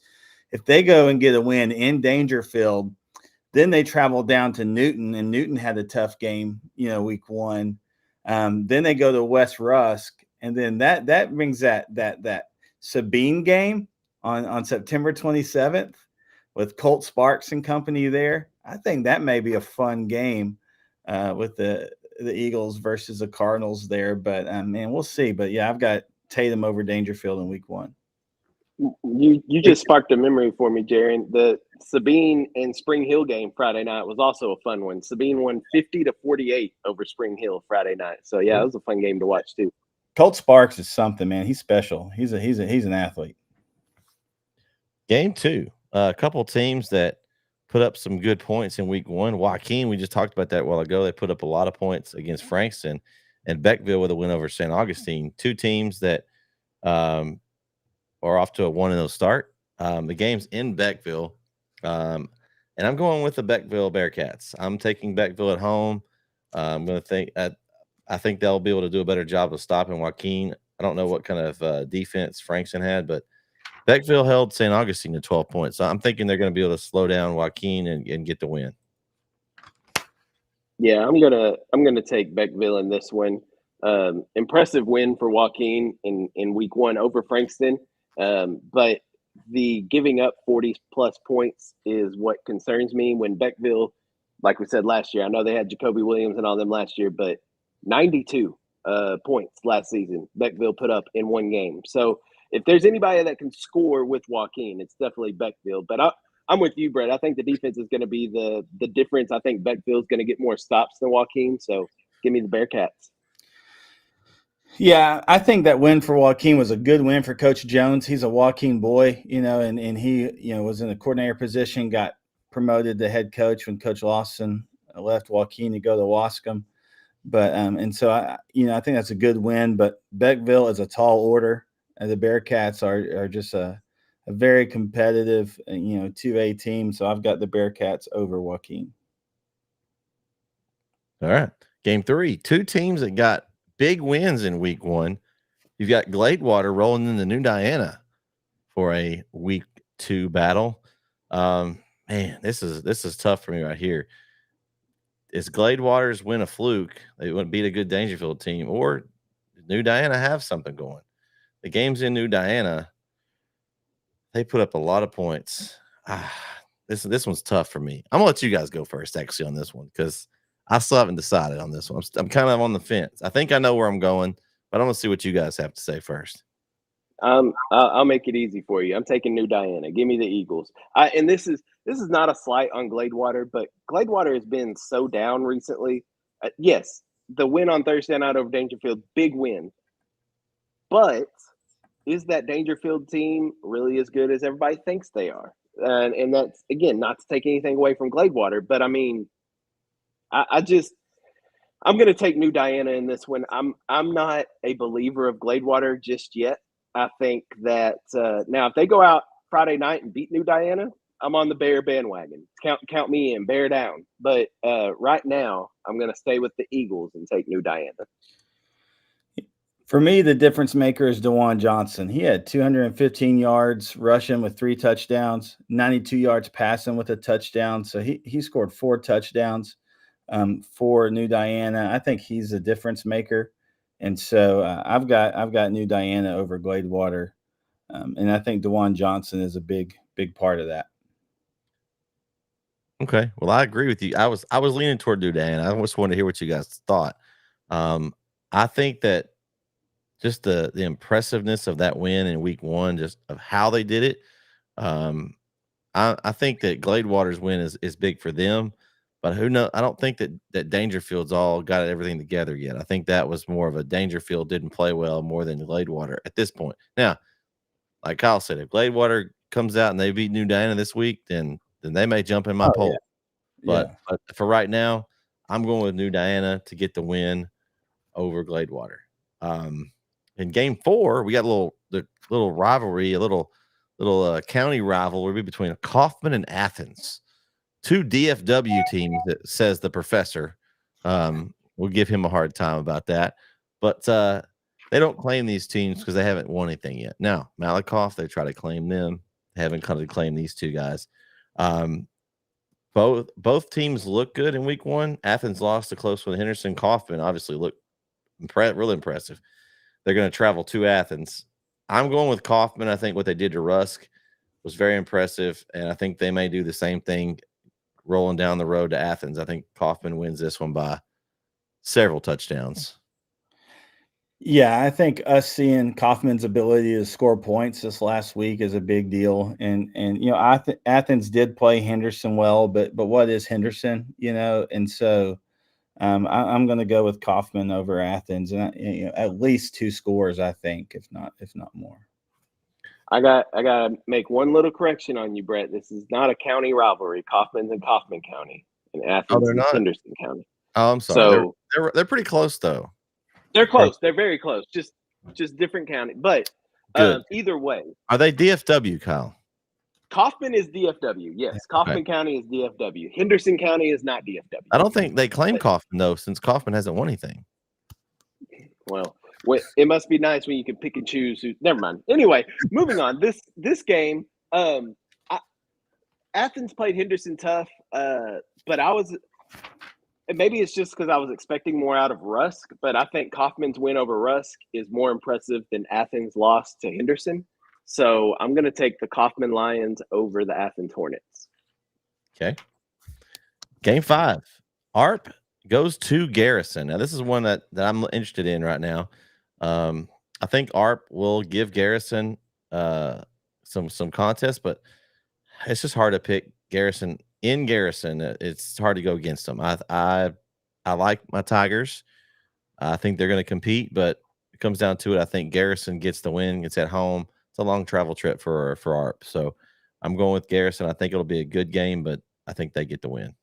if they go and get a win in Dangerfield, then they travel down to Newton, and Newton had a tough game, week one. Then they go to West Rusk, and then that brings that Sabine game on September 27th with Colt Sparks and company there. I think that may be a fun game with the Eagles versus the Cardinals there. But man, we'll see. But yeah, I've got Tatum over Dangerfield in week one. You just sparked a memory for me, Jaron. The Sabine and Spring Hill game Friday night was also a fun one. Sabine won 50-48 over Spring Hill Friday night. So yeah, it was a fun game to watch too. Colt Sparks is something, man. He's special. He's an athlete. Game two, a couple teams that put up some good points in week one. Joaquin, we just talked about that a while ago. They put up a lot of points against Frankston, and Beckville with a win over St. Augustine. Two teams that are off to a 1-0 start. The game's in Beckville, and I'm going with the Beckville Bearcats. I'm taking Beckville at home. I'm going to think I think they'll be able to do a better job of stopping Joaquin. I don't know what kind of defense Frankston had, but Beckville held St. Augustine to 12 points. So I'm thinking they're going to be able to slow down Joaquin and get the win. Yeah, I'm gonna take Beckville in this one. Impressive win for Joaquin in week one over Frankston. But the giving up 40 plus points is what concerns me when Beckville, like we said last year, I know they had Jacoby Williams and all them last year, but 92 points last season Beckville put up in one game. So if there's anybody that can score with Joaquin, it's definitely Beckville. But I'm with you, Brett. I think the defense is going to be the difference. I think Beckville's going to get more stops than Joaquin. So give me the Bearcats. Yeah, I think that win for Joaquin was a good win for Coach Jones. He's a Joaquin boy, and he, was in the coordinator position, got promoted to head coach when Coach Lawson left Joaquin to go to Wascom. But and so I think that's a good win. But Beckville is a tall order, and the Bearcats are just a very competitive, 2A team. So I've got the Bearcats over Joaquin. All right, game three. Two teams that got big wins in week one. You've got Gladewater rolling into New Diana for a week two battle. Man, this is tough for me right here. Is Gladewater's win a fluke? They wouldn't beat a good Dangerfield team, or did New Diana have something going? The game's in New Diana. They put up a lot of points. This one's tough for me. I'm gonna let you guys go first, actually, on this one, because I still haven't decided on this one. I'm kind of on the fence. I think I know where I'm going, but I'm gonna see what you guys have to say first. I'll make it easy for you. I'm taking New Diana. Give me the Eagles. And this is not a slight on Gladewater, but Gladewater has been so down recently. Yes, the win on Thursday night over Dangerfield, big win. But is that Dangerfield team really as good as everybody thinks they are? And that's, again, not to take anything away from Gladewater, but I mean, I'm going to take New Diana in this one. I'm not a believer of Gladewater just yet. I think that now if they go out Friday night and beat New Diana, I'm on the Bear bandwagon. Count me in, bear down. But right now, I'm going to stay with the Eagles and take New Diana. For me, the difference maker is DeJuan Johnson. He had 215 yards rushing with 3 touchdowns, 92 yards passing with a touchdown. So he scored 4 touchdowns for New Diana. I think he's a difference maker. And so I've got New Diana over Gladewater. And I think DeJuan Johnson is a big part of that. Okay. Well, I agree with you. I was leaning toward New Diana. I just wanted to hear what you guys thought. I think that just the impressiveness of that win in week one, just of how they did it. I think that Gladewater's win is big for them, but who knows? I don't think that Dangerfield's all got everything together yet. I think that was more of a Dangerfield didn't play well more than Gladewater at this point. Now, like Kyle said, if Gladewater comes out and they beat New Diana this week, then they may jump in my Oh, poll. yeah. But for right now, I'm going with New Diana to get the win over Gladewater. In game 4, we got the little rivalry, a little county rivalry between Kaufman and Athens, 2 DFW teams. That says the professor. We'll give him a hard time about that, but they don't claim these teams because they haven't won anything yet. Now Malakoff, they try to claim them. They haven't come to claim these two guys. Both teams look good in week 1. Athens lost a close one. Henderson. Kaufman obviously looked really impressive. They're going to travel to Athens. I'm going with Kaufman. I think what they did to Rusk was very impressive, and I think they may do the same thing rolling down the road to Athens. I think Kaufman wins this one by several touchdowns. Yeah, I think us seeing Kaufman's ability to score points this last week is a big deal. And Athens did play Henderson well, but what is Henderson? And so I'm going to go with Kaufman over Athens, and at least 2 scores, I think, if not more. I got to make one little correction on you, Brett. This is not a county rivalry. Kaufman's in Kaufman County, and Athens they're is not? Henderson County. Oh, I'm sorry. So they're pretty close though. they're close. They're very close. Just different county. But either way, are they DFW, Kyle? Kaufman is DFW. Yes, Kaufman County is DFW. Henderson County is not DFW. I don't think they claim Kaufman though, since Kaufman hasn't won anything. Well, it must be nice when you can pick and choose. Never mind. Anyway, moving on. This game, Athens played Henderson tough, but maybe it's just because I was expecting more out of Rusk, but I think Kaufman's win over Rusk is more impressive than Athens' loss to Henderson. So I'm going to take the Kaufman Lions over the Athens Hornets. Okay. Game 5. ARP goes to Garrison. Now, this is one that I'm interested in right now. I think ARP will give Garrison some contest, but it's just hard to pick Garrison. In Garrison, it's hard to go against them. I like my Tigers. I think they're going to compete, but it comes down to it. I think Garrison gets the win. It's at home. It's a long travel trip for ARP. So I'm going with Garrison. I think it'll be a good game, but I think they get the win.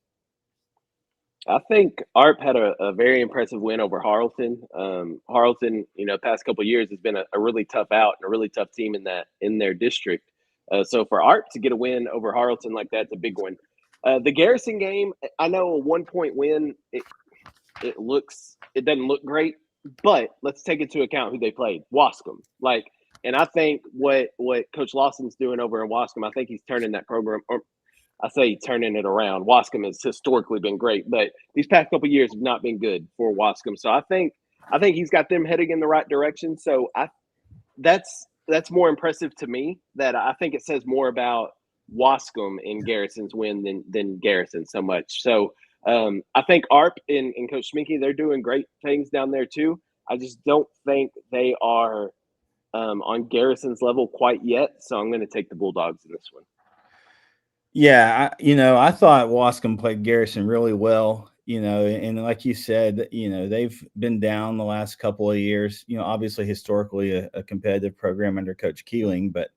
I think ARP had a very impressive win over Harleton. Harleton, past couple of years has been a really tough out and a really tough team in their district. So for ARP to get a win over Harleton like that's a big one. The Garrison game, I know a 1-point win. It doesn't look great, but let's take into account who they played. Wascom, and I think what Coach Lawson's doing over in Wascom, I think he's turning that program. Or I say turning it around. Wascom has historically been great, but these past couple of years have not been good for Wascom. So I think he's got them heading in the right direction. So that's more impressive to me. That I think it says more about Wascom in Garrison's win than Garrison so much. So I think ARP and Coach Schminke, they're doing great things down there too. I just don't think they are on Garrison's level quite yet. So I'm going to take the Bulldogs in this one. Yeah, I thought Wascom played Garrison really well, and like you said, they've been down the last couple of years, obviously historically a competitive program under Coach Keeling, but,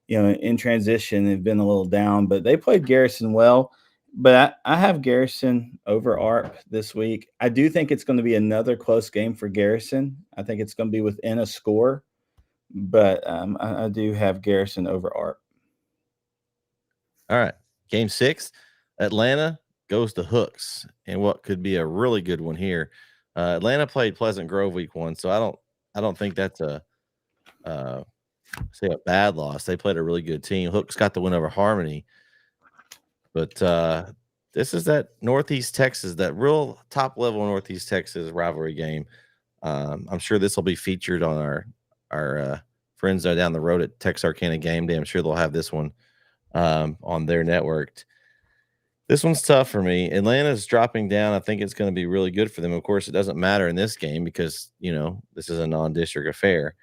in transition, they've been a little down, but they played Garrison well. But I have Garrison over ARP this week. I do think it's going to be another close game for Garrison. I think it's going to be within a score, but I do have Garrison over ARP. All right. Game 6, Atlanta goes to Hooks, and what could be a really good one here. Atlanta played Pleasant Grove week 1, so I don't think that's a bad loss. They played a really good team. Hooks got the win over Harmony. But this is that Northeast Texas, that real top level Northeast Texas rivalry game. I'm sure this will be featured on our friends down the road at Texarkana Game Day. I'm sure they'll have this one on their network. This one's tough for me. Atlanta's dropping down. I think it's going to be really good for them. Of course, it doesn't matter in this game because, this is a non-district affair.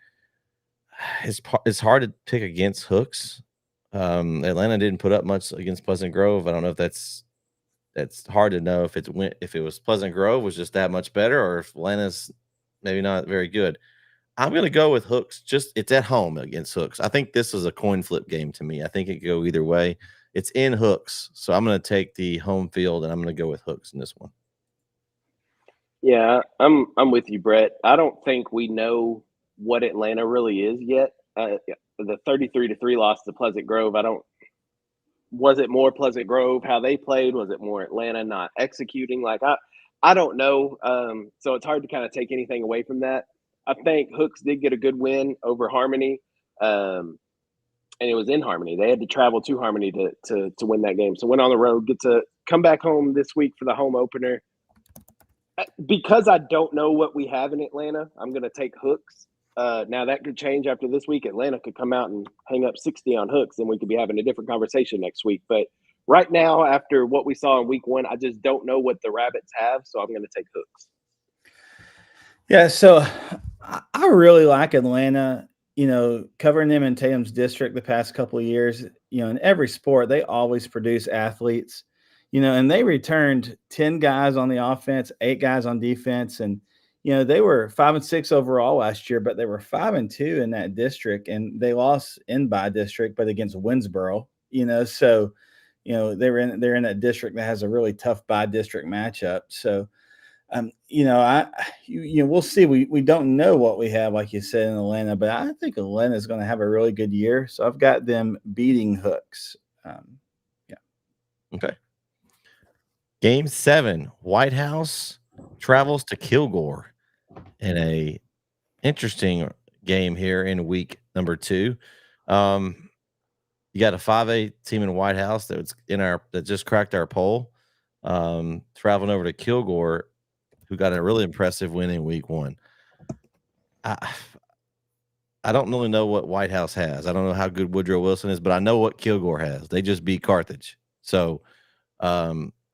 It's hard to pick against Hooks. Atlanta didn't put up much against Pleasant Grove. I don't know if that's hard to know if it was Pleasant Grove was just that much better, or if Atlanta's maybe not very good. I'm going to go with Hooks. It's at home against Hooks. I think this is a coin flip game to me. I think it could go either way. It's in Hooks, so I'm going to take the home field, and I'm going to go with Hooks in this one. Yeah, I'm with you, Brett. I don't think we know what Atlanta really is yet. The 33-3 loss to Pleasant Grove. Was it more Pleasant Grove how they played? Was it more Atlanta not executing? I don't know. So it's hard to kind of take anything away from that. I think Hooks did get a good win over Harmony, and it was in Harmony. They had to travel to Harmony to win that game. So went on the road, get to come back home this week for the home opener. Because I don't know what we have in Atlanta, I'm going to take Hooks. Now that could change after this week. Atlanta could come out and hang up 60 on Hooks, and we could be having a different conversation next week. But right now, after what we saw in week 1, I just don't know what the Rabbits have, so I'm going to take Hooks. Yeah, so I really like Atlanta. Covering them in Tatum's district the past couple of years. In every sport, they always produce athletes. And they returned 10 guys on the offense, 8 guys on defense, and they were 5-6 overall last year, but they were 5-2 in that district, and they lost in by district, but against Winsboro. So they're in that district that has a really tough by district matchup. So we'll see. We don't know what we have, like you said, in Atlanta, but I think Atlanta is going to have a really good year. So I've got them beating Hooks. Okay. Game 7, White House travels to Kilgore in a interesting game here in week number 2. You got a 5A team in White House that just cracked our poll, traveling over to Kilgore, who got a really impressive win in week 1. I don't really know what White House has. I don't know how good Woodrow Wilson is, but I know what Kilgore has. They just beat Carthage. So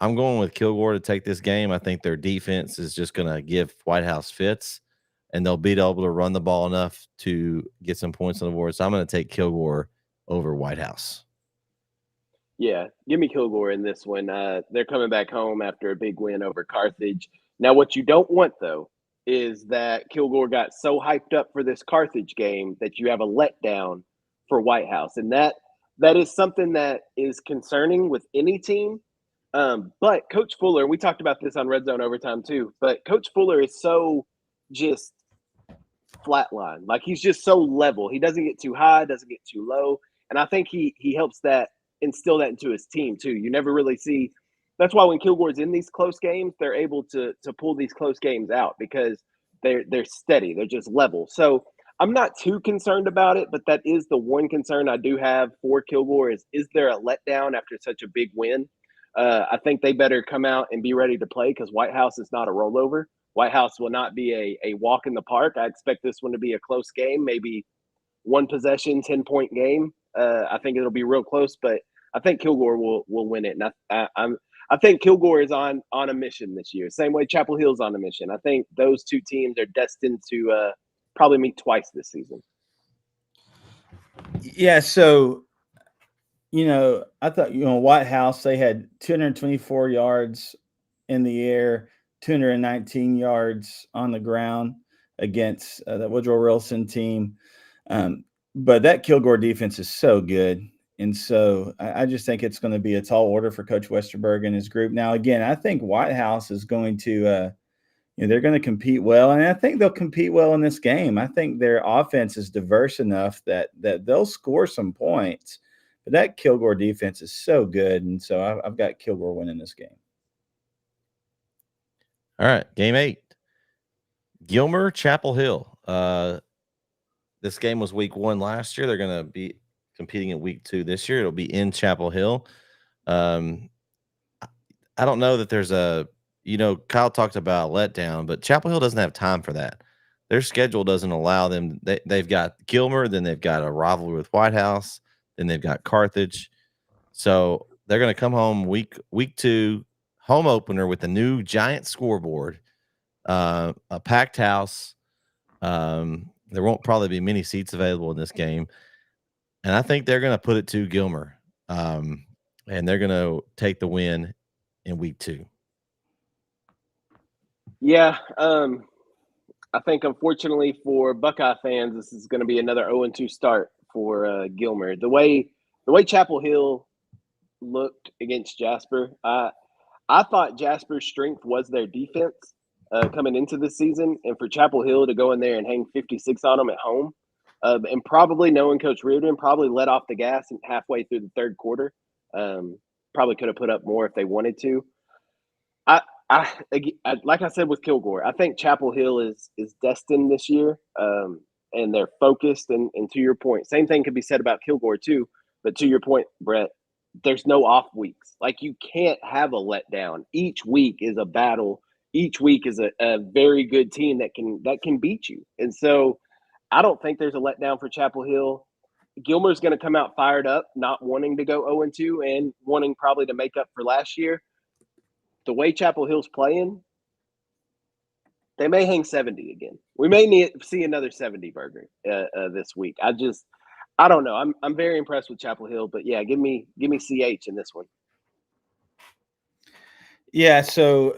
I'm going with Kilgore to take this game. I think their defense is just going to give White House fits, and they'll be able to run the ball enough to get some points on the board. So I'm going to take Kilgore over White House. Yeah, give me Kilgore in this one. They're coming back home after a big win over Carthage. Now, what you don't want, though, is that Kilgore got so hyped up for this Carthage game that you have a letdown for White House. And that is something that is concerning with any team. But Coach Fuller, we talked about this on Red Zone Overtime too, but Coach Fuller is so just flatline. Like, he's just so level. He doesn't get too high, doesn't get too low. And I think he helps that instill that into his team too. You never really see. That's why when Kilgore's in these close games, they're able to pull these close games out because they're steady. They're just level. So I'm not too concerned about it, but that is the one concern I do have for Kilgore is there a letdown after such a big win? I think they better come out and be ready to play because White House is not a rollover. White House will not be a walk in the park. I expect this one to be a close game, maybe one possession, 10-point game. I think it'll be real close, but I think Kilgore will win it. And I think Kilgore is on a mission this year. Same way Chapel Hill's on a mission. I think those two teams are destined to probably meet twice this season. Yeah, so I thought, White House, they had 224 yards in the air, 219 yards on the ground against the Woodrow Wilson team. But that Kilgore defense is so good. And so I just think it's going to be a tall order for Coach Westerberg and his group. Now, again, I think White House is going to they're going to compete well, and I think they'll compete well in this game. I think their offense is diverse enough that they'll score some points. But that Kilgore defense is so good, and so I've got Kilgore winning this game. All right, game 8. Gilmer, Chapel Hill. This game was week 1 last year. They're going to be competing in week 2 this year. It'll be in Chapel Hill. I don't know that there's Kyle talked about letdown, but Chapel Hill doesn't have time for that. Their schedule doesn't allow them. They've got Gilmer, then they've got a rivalry with White House, then they've got Carthage. So they're going to come home week 2, home opener with a new giant scoreboard, a packed house. There won't probably be many seats available in this game. and I think they're going to put it to Gilmer, and they're going to take the win in week 2. Yeah, I think unfortunately for Buckeye fans, this is going to be another 0-2 start for Gilmer. The way Chapel Hill looked against Jasper, I thought Jasper's strength was their defense coming into the season, and for Chapel Hill to go in there and hang 56 on them at home, and probably knowing Coach Reardon, probably let off the gas halfway through the third quarter. Probably could have put up more if they wanted to. I like I said with Kilgore, I think Chapel Hill is destined this year, and they're focused. And to your point, same thing could be said about Kilgore too. But to your point, Brett, there's no off weeks. Like you can't have a letdown. Each week is a battle. Each week is a very good team that can beat you. And so I don't think there's a letdown for Chapel Hill. Gilmer's going to come out fired up, not wanting to go 0-2 and wanting probably to make up for last year. The way Chapel Hill's playing, they may hang 70 again. We may see another 70 burger this week. I don't know. I'm very impressed with Chapel Hill, but yeah, give me CH in this one. Yeah, so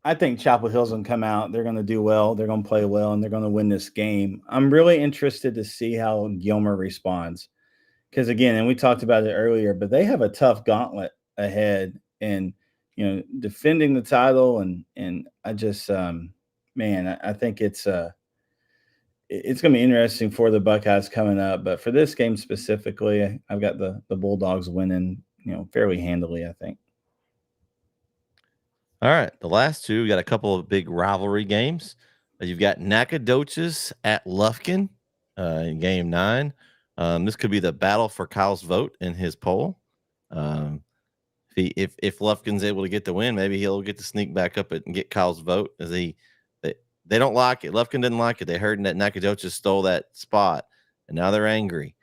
I think Chapel Hill's gonna come out. They're gonna do well. They're gonna play well, and they're gonna win this game. I'm really interested to see how Gilmer responds, because again, and we talked about it earlier, but they have a tough gauntlet ahead, and defending the title, and I just man, I think it's gonna be interesting for the Buckeyes coming up. But for this game specifically, I've got the Bulldogs winning, fairly handily, I think. All right, the last two, we got a couple of big rivalry games. You've got Nacogdoches at Lufkin in game 9. This could be the battle for Kyle's vote in his poll. If Lufkin's able to get the win, maybe he'll get to sneak back up and get Kyle's vote. As they don't like it. Lufkin didn't like it. They heard that Nacogdoches stole that spot, and now they're angry.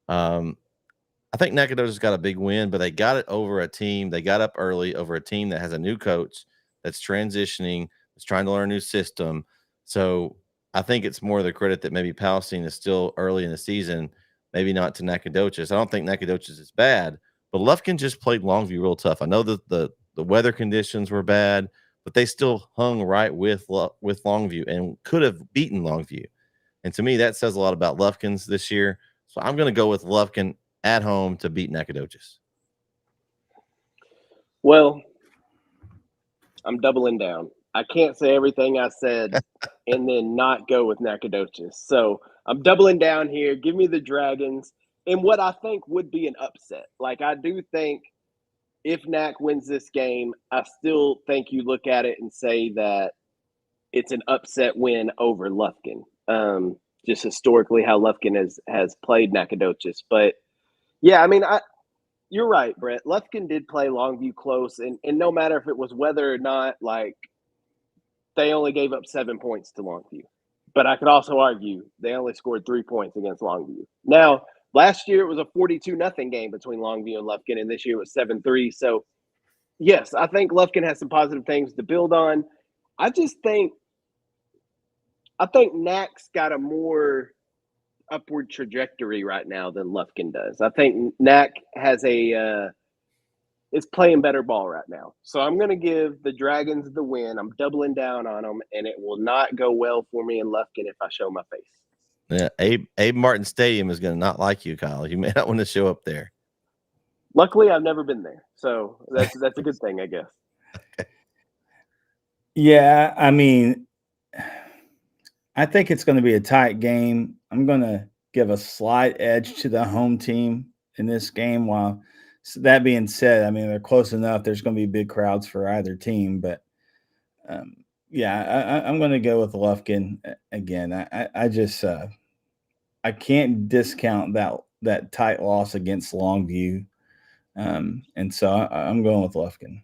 I think Nacogdoches got a big win, but they got it over a team. They got up early over a team that has a new coach that's transitioning, that's trying to learn a new system. So I think it's more the credit that maybe Palestine is still early in the season, maybe not to Nacogdoches. I don't think Nacogdoches is bad, but Lufkin just played Longview real tough. I know that the weather conditions were bad, but they still hung right with Longview and could have beaten Longview. And to me, that says a lot about Lufkin's this year. So I'm going to go with Lufkin at home to beat Nacogdoches. Well, I'm doubling down. I can't say everything I said and then not go with Nacogdoches. So I'm doubling down here. Give me the Dragons in what I think would be an upset. Like, I do think if Nac wins this game, I still think you look at it and say that it's an upset win over Lufkin. Just historically how Lufkin has played Nacogdoches. But, yeah, I mean, you're right, Brett. Lufkin did play Longview close, and no matter if it was weather or not, like, they only gave up 7 points to Longview. But I could also argue they only scored 3 points against Longview. Now, last year it was a 42-0 game between Longview and Lufkin, and this year it was 7-3. So, yes, I think Lufkin has some positive things to build on. I think Nac's got a more upward trajectory right now than Lufkin does. I think Nac has is playing better ball right now. So I'm going to give the Dragons the win. I'm doubling down on them, and it will not go well for me in Lufkin if I show my face. Yeah, Abe Martin Stadium is going to not like you, Kyle. You may not want to show up there. Luckily, I've never been there, so that's a good thing, I guess. Yeah, I mean, I think it's going to be a tight game. I'm going to give a slight edge to the home team in this game. While that being said, I mean, they're close enough. There's going to be big crowds for either team. But, I'm going to go with Lufkin again. I just I can't discount that tight loss against Longview. And so I'm going with Lufkin.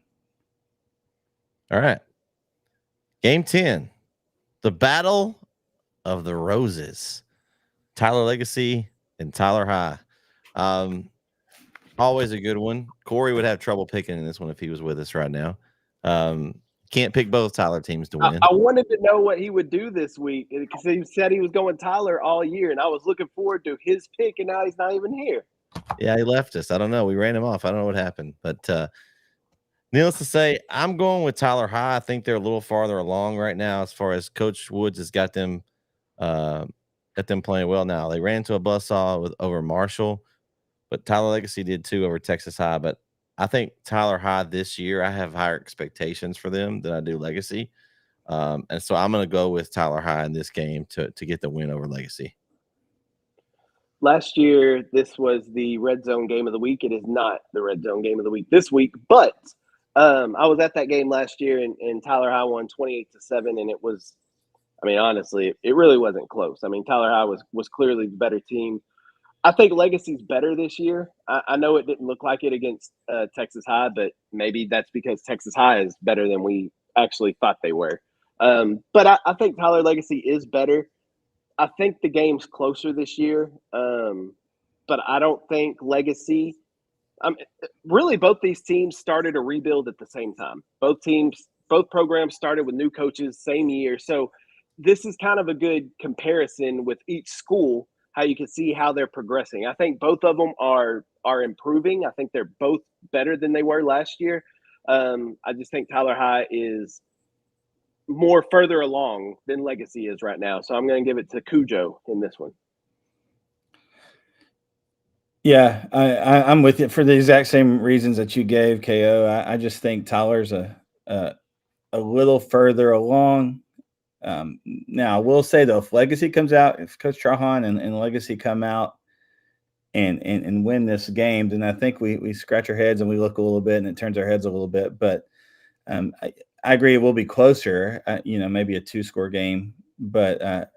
All right. Game 10, the Battle of the Roses. Tyler Legacy and Tyler High. Always a good one. Corey would have trouble picking in this one if he was with us right now. Can't pick both Tyler teams to I, win. I wanted to know what he would do this week because he said he was going Tyler all year, and I was looking forward to his pick, and now he's not even here. Yeah, he left us. I don't know. We ran him off. I don't know what happened, but needless to say, I'm going with Tyler High. I think they're a little farther along right now as far as Coach Woods has got them playing well now. They ran to a buzzsaw over Marshall, but Tyler Legacy did too over Texas High. But I think Tyler High this year, I have higher expectations for them than I do Legacy. And so I'm going to go with Tyler High in this game to get the win over Legacy. Last year, this was the red zone game of the week. It is not the red zone game of the week this week, but I was at that game last year, and Tyler High won 28-7, and it was, I mean, honestly, it really wasn't close. I mean, Tyler High was clearly the better team. I think Legacy's better this year. I know it didn't look like it against Texas High, but maybe that's because Texas High is better than we actually thought they were. But I think Tyler Legacy is better. I think the game's closer this year, but I don't think Legacy. Really, both these teams started a rebuild at the same time. Both programs started with new coaches same year. So this is kind of a good comparison with each school, how you can see how they're progressing. I think both of them are improving. I think they're both better than they were last year. I just think Tyler High is more further along than Legacy is right now. So I'm going to give it to Cujo in this one. Yeah, I'm with it for the exact same reasons that you gave, KO. I just think Tyler's a little further along. Now, I will say, though, if Legacy comes out, if Coach Trahan and Legacy come out and win this game, then I think we scratch our heads and we look a little bit and it turns our heads a little bit. But I agree it will be closer, maybe a 2-score game, but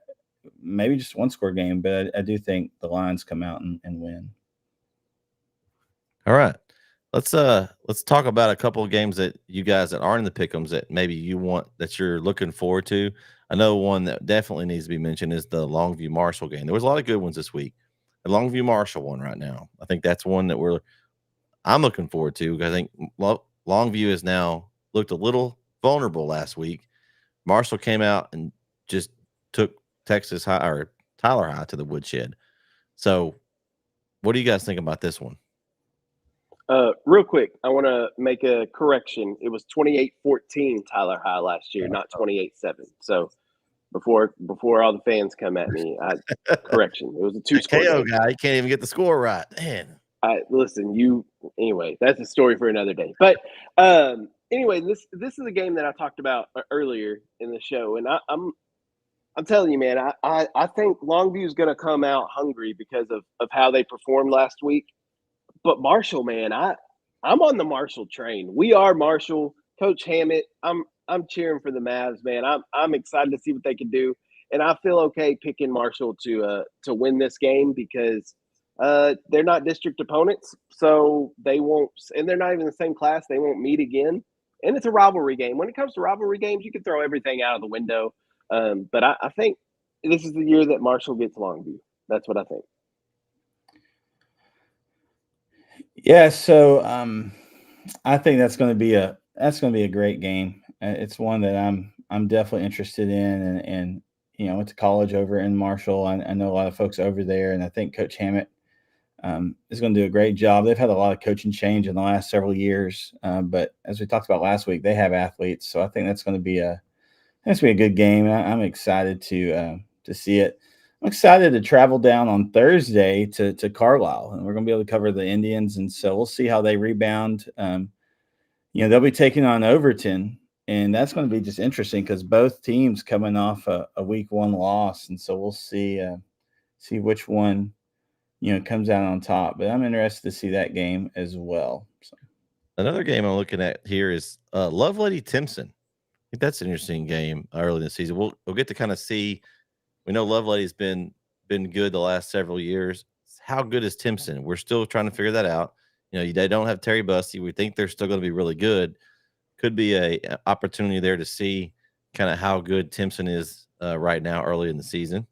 maybe just 1-score game. But I do think the Lions come out and win. All right. Let's talk about a couple of games that you guys that aren't in the pick'ems that maybe you're looking forward to. I know one that definitely needs to be mentioned is the Longview Marshall game. There was a lot of good ones this week. The Longview Marshall one right now, I think that's one that I'm looking forward to because I think Longview has now looked a little vulnerable last week. Marshall came out and just took Texas High or Tyler High to the woodshed. So, what do you guys think about this one? Real quick, I want to make a correction. It was 28-14 Tyler High last year, not 28-7. So before all the fans come at me, correction. It was a 2-score KO game. guy, he can't even get the score right. Man. Anyway, that's a story for another day. But anyway, this is a game that I talked about earlier in the show, and I'm telling you, man, I think Longview's going to come out hungry because of how they performed last week. But Marshall, man, I'm on the Marshall train. We are Marshall. Coach Hammett, I'm cheering for the Mavs, man. I'm excited to see what they can do, and I feel okay picking Marshall to win this game because they're not district opponents, so they won't, and they're not even in the same class. They won't meet again, and it's a rivalry game. When it comes to rivalry games, you can throw everything out of the window. But I think this is the year that Marshall gets Longview. That's what I think. Yeah, so I think that's going to be a great game. It's one that I'm definitely interested in, and went to college over in Marshall. I know a lot of folks over there, and I think Coach Hammett is going to do a great job. They've had a lot of coaching change in the last several years, but as we talked about last week, they have athletes, so I think that's going to be a good game. I'm excited to see it. I'm excited to travel down on Thursday to Carlisle, and we're going to be able to cover the Indians, and so we'll see how they rebound. They'll be taking on Overton, and that's going to be just interesting because both teams coming off a week 1 loss, and so we'll see which one comes out on top. But I'm interested to see that game as well. So. Another game I'm looking at here is Lovelady Timpson. I think that's an interesting game early in the season. We'll get to kind of see. We know Lovelady's been good the last several years. How good is Timpson? We're still trying to figure that out. They don't have Terry Bussey. We think they're still going to be really good. Could be a opportunity there to see kind of how good Timpson is right now early in the season.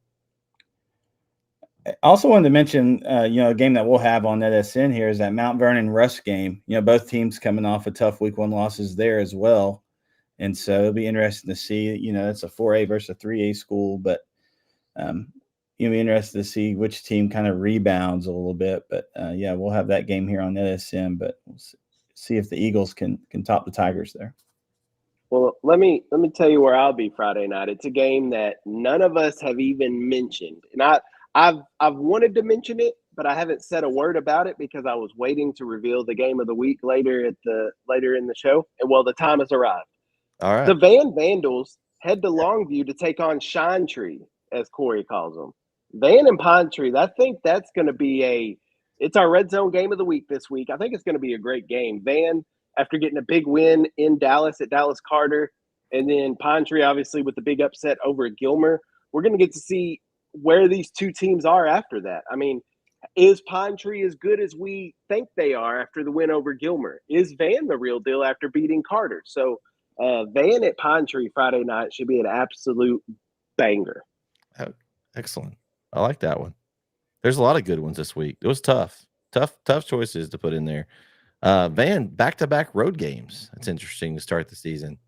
I also wanted to mention, a game that we'll have on NETSN here is that Mount Vernon Rush game. Both teams coming off a tough week 1 losses there as well. And so it'll be interesting to see. It's a 4A versus a 3A school, but you'll be interested to see which team kind of rebounds a little bit. But yeah, we'll have that game here on NETSN, but we'll see if the Eagles can top the Tigers there. Well, let me tell you where I'll be Friday night. It's a game that none of us have even mentioned, and I've wanted to mention it, but I haven't said a word about it because I was waiting to reveal the game of the week later in the show. And well, the time has arrived. All right. The Van Vandals head to Longview to take on Shine Tree, as Corey calls them. Van and Pine Tree. I think that's going to be it's our red zone game of the week this week. I think it's going to be a great game. Van, after getting a big win in Dallas at Dallas Carter, and then Pine Tree, obviously, with the big upset over at Gilmer. We're going to get to see where these two teams are after that. I mean, is Pine Tree as good as we think they are after the win over Gilmer? Is Van the real deal after beating Carter? So Van at Pine Tree Friday night should be an absolute banger. Oh, excellent. I like that one. There's a lot of good ones this week. It was tough choices to put in there. Van, back-to-back road games. That's interesting to start the season.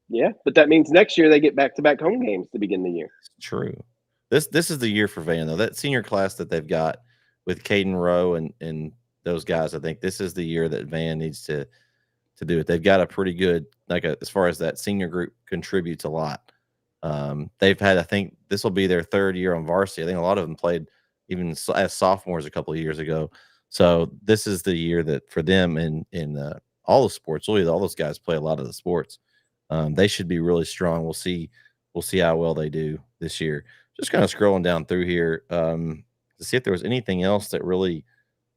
Yeah, but that means next year they get back-to-back home games to begin the year. True. This is the year for Van, though. That senior class that they've got with Caden Rowe and those guys, I think this is the year that Van needs to do it. They've got a pretty good, as far as that senior group contributes a lot. They've had, I think this will be their third year on varsity. I think a lot of them played even as sophomores a couple of years ago. So this is the year that for them in all the sports, really all those guys play a lot of the sports. They should be really strong. We'll see how well they do this year. Just kind of scrolling down through here to see if there was anything else that really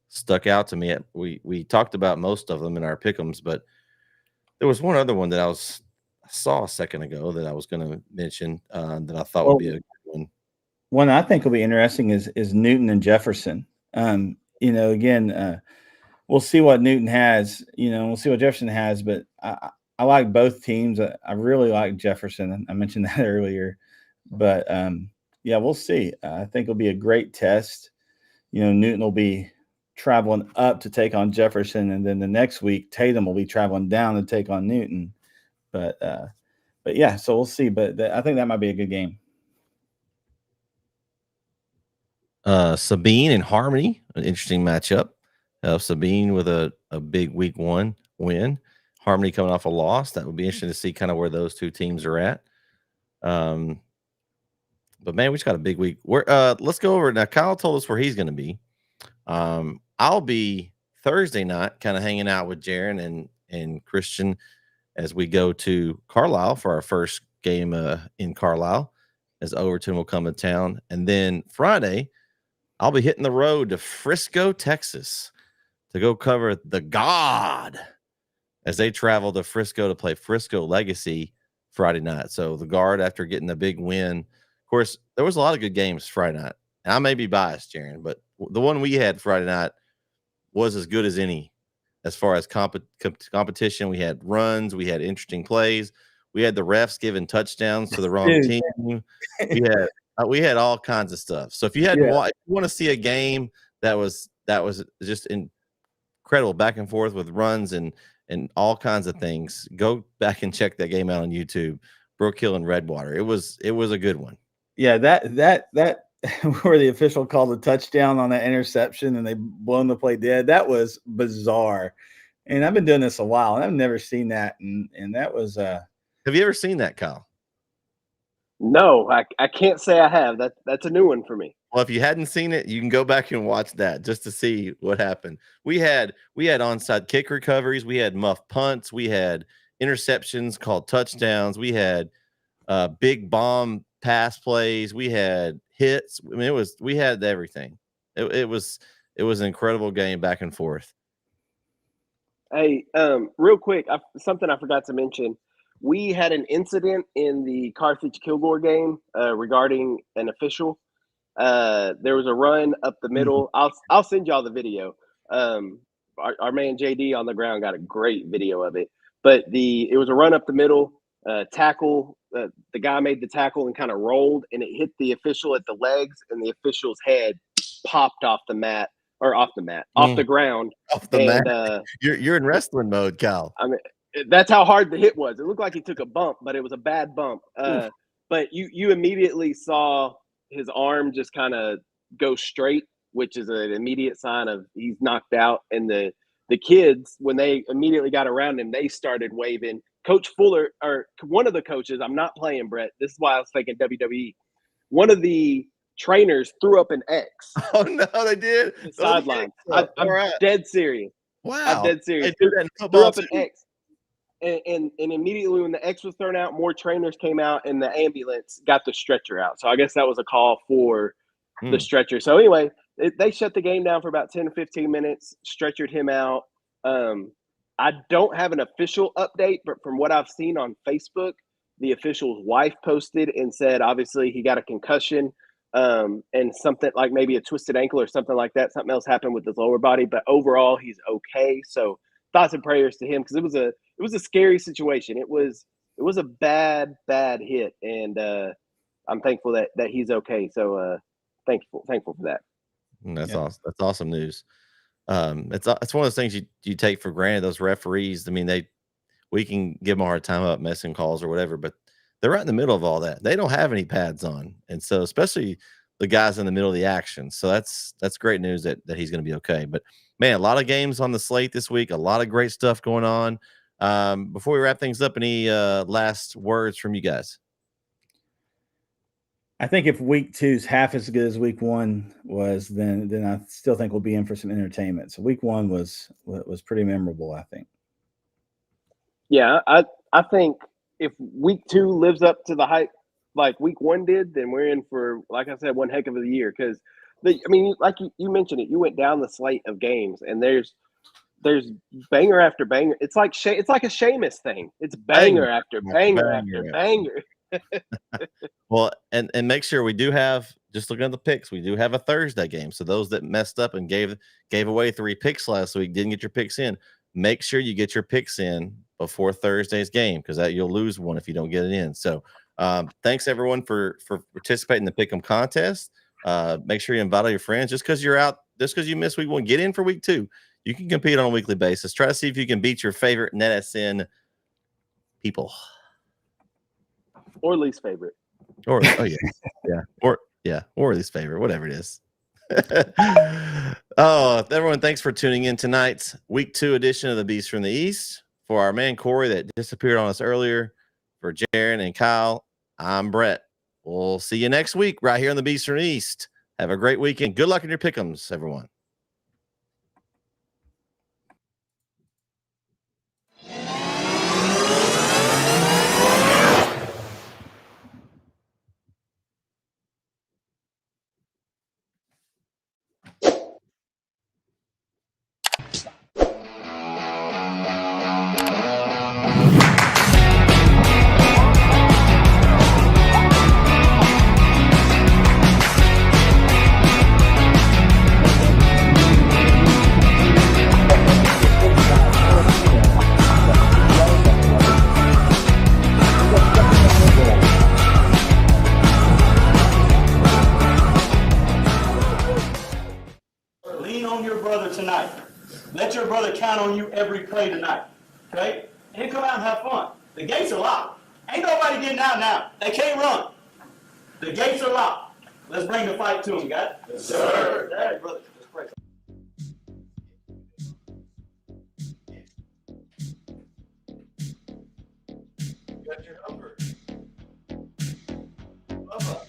stuck out to me. We talked about most of them in our pick'ems, but there was one other one that I saw a second ago that I was going to mention that I thought would be a good one. One I think will be interesting is Newton and Jefferson. Again, we'll see what Newton has. We'll see what Jefferson has, but I like both teams. I really like Jefferson. I mentioned that earlier, but yeah, we'll see. I think it'll be a great test. Newton will be traveling up to take on Jefferson, and then the next week Tatum will be traveling down to take on Newton. But yeah, so we'll see. But I think that might be a good game. Sabine and Harmony, an interesting matchup. Sabine with a big week 1 win. Harmony coming off a loss. That would be interesting to see kind of where those two teams are at. But man, we just got a big week. Let's go over now. Kyle told us where he's going to be. I'll be Thursday night, kind of hanging out with Jaron and Christian as we go to Carlisle for our first game in Carlisle, as Overton will come to town, and then Friday I'll be hitting the road to Frisco, Texas, to go cover the God as they travel to Frisco to play Frisco Legacy Friday night. So the Guard, after getting a big win, of course, there was a lot of good games Friday night. And I may be biased, Jaron, but the one we had Friday night was as good as any as far as competition. We had runs, we had interesting plays, we had the refs giving touchdowns to the wrong team. We had all kinds of stuff. So if you want to see a game that was just incredible back and forth with runs and all kinds of things, go back and check that game out on YouTube. Brook Hill and Redwater. It was a good one. Yeah, that where the official called a touchdown on that interception and they blown the play dead. That was bizarre. And I've been doing this a while and I've never seen that. And that was Have you ever seen that, Kyle? No, I can't say I have. That's a new one for me. Well, if you hadn't seen it, you can go back and watch that just to see what happened. We had onside kick recoveries, we had muff punts, we had interceptions called touchdowns, we had big bomb pass plays, we had hits. I mean, we had everything. It was an incredible game back and forth. Hey, real quick, something I forgot to mention. We had an incident in the Carthage-Kilgore game regarding an official. There was a run up the middle. I'll send y'all the video. Our man JD on the ground got a great video of it. But it was a run up the middle, tackle. The guy made the tackle and kind of rolled, and it hit the official at the legs, and the official's head popped off the mat. Or off the mat, off the ground. Off the mat. You're in wrestling mode, Cal. I mean, That's how hard the hit was. It looked like he took a bump, but it was a bad bump. But you immediately saw his arm just kind of go straight, which is an immediate sign of he's knocked out. And the kids, when they immediately got around him, they started waving. Coach Fuller, or one of the coaches, I'm not playing, Brett. This is why I was thinking WWE. One of the trainers threw up an X. Oh no, they did. The sideline. I'm right. dead serious. Wow, I'm dead serious. They do that in Threw football up too. an X. And immediately when the X was thrown out, more trainers came out and the ambulance got the stretcher out. So I guess that was a call for the stretcher. So anyway, they shut the game down for about 10 or 15 minutes, stretchered him out. I don't have an official update, but from what I've seen on Facebook, the official's wife posted and said, obviously, he got a concussion and something like maybe a twisted ankle or something like that. Something else happened with his lower body, but overall, he's okay. So thoughts and prayers to him because it was a scary situation. It was a bad hit, and I'm thankful that he's okay. So thankful for that. That's awesome. That's awesome news. It's one of those things you take for granted. Those referees, I mean, we can give them a hard time about missing calls or whatever, but they're right in the middle of all that. They don't have any pads on, and so especially the guys in the middle of the action. So that's great news that he's going to be okay. But man, a lot of games on the slate this week. A lot of great stuff going on. Before we wrap things up, any last words from you guys? I think if week 2 is half as good as week 1 was, then I still think we'll be in for some entertainment. So week 1 was pretty memorable, I think. Yeah, I think if week 2 lives up to the hype like week 1 did, then we're in for, like I said, one heck of a year. Because like you mentioned it, you went down the slate of games, and there's banger after banger. It's like a Sheamus thing. It's banger after banger after banger. Well, and make sure we do have, just looking at the picks, we do have a Thursday game. So those that messed up and gave away 3 picks last week, didn't get your picks in, make sure you get your picks in before Thursday's game, because that you'll lose one if you don't get it in. So thanks everyone for participating in the Pick'em contest. Make sure you invite all your friends. Just because you missed week 1, get in for week 2. You can compete on a weekly basis. Try to see if you can beat your favorite NETSN people. Or least favorite. Or or least favorite, whatever it is. Everyone, thanks for tuning in tonight's week 2 edition of the Beast from the East. For our man Corey that disappeared on us earlier, for Jaron and Kyle, I'm Brett. We'll see you next week right here on the Beast from the East. Have a great weekend. Good luck in your pick'ems, everyone. Lean on your brother tonight. Let your brother count on you every play tonight. Okay? And then come out and have fun. The gates are locked. Ain't nobody getting out now. They can't run. The gates are locked. Let's bring the fight to them, guys. Yes, sir. All right, brother. Let's pray. You got your number. Bubba.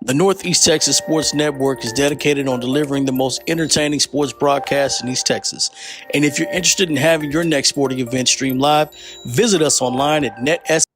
The Northeast Texas Sports Network is dedicated on delivering the most entertaining sports broadcasts in East Texas. And if you're interested in having your next sporting event streamed live, visit us online at NETSN.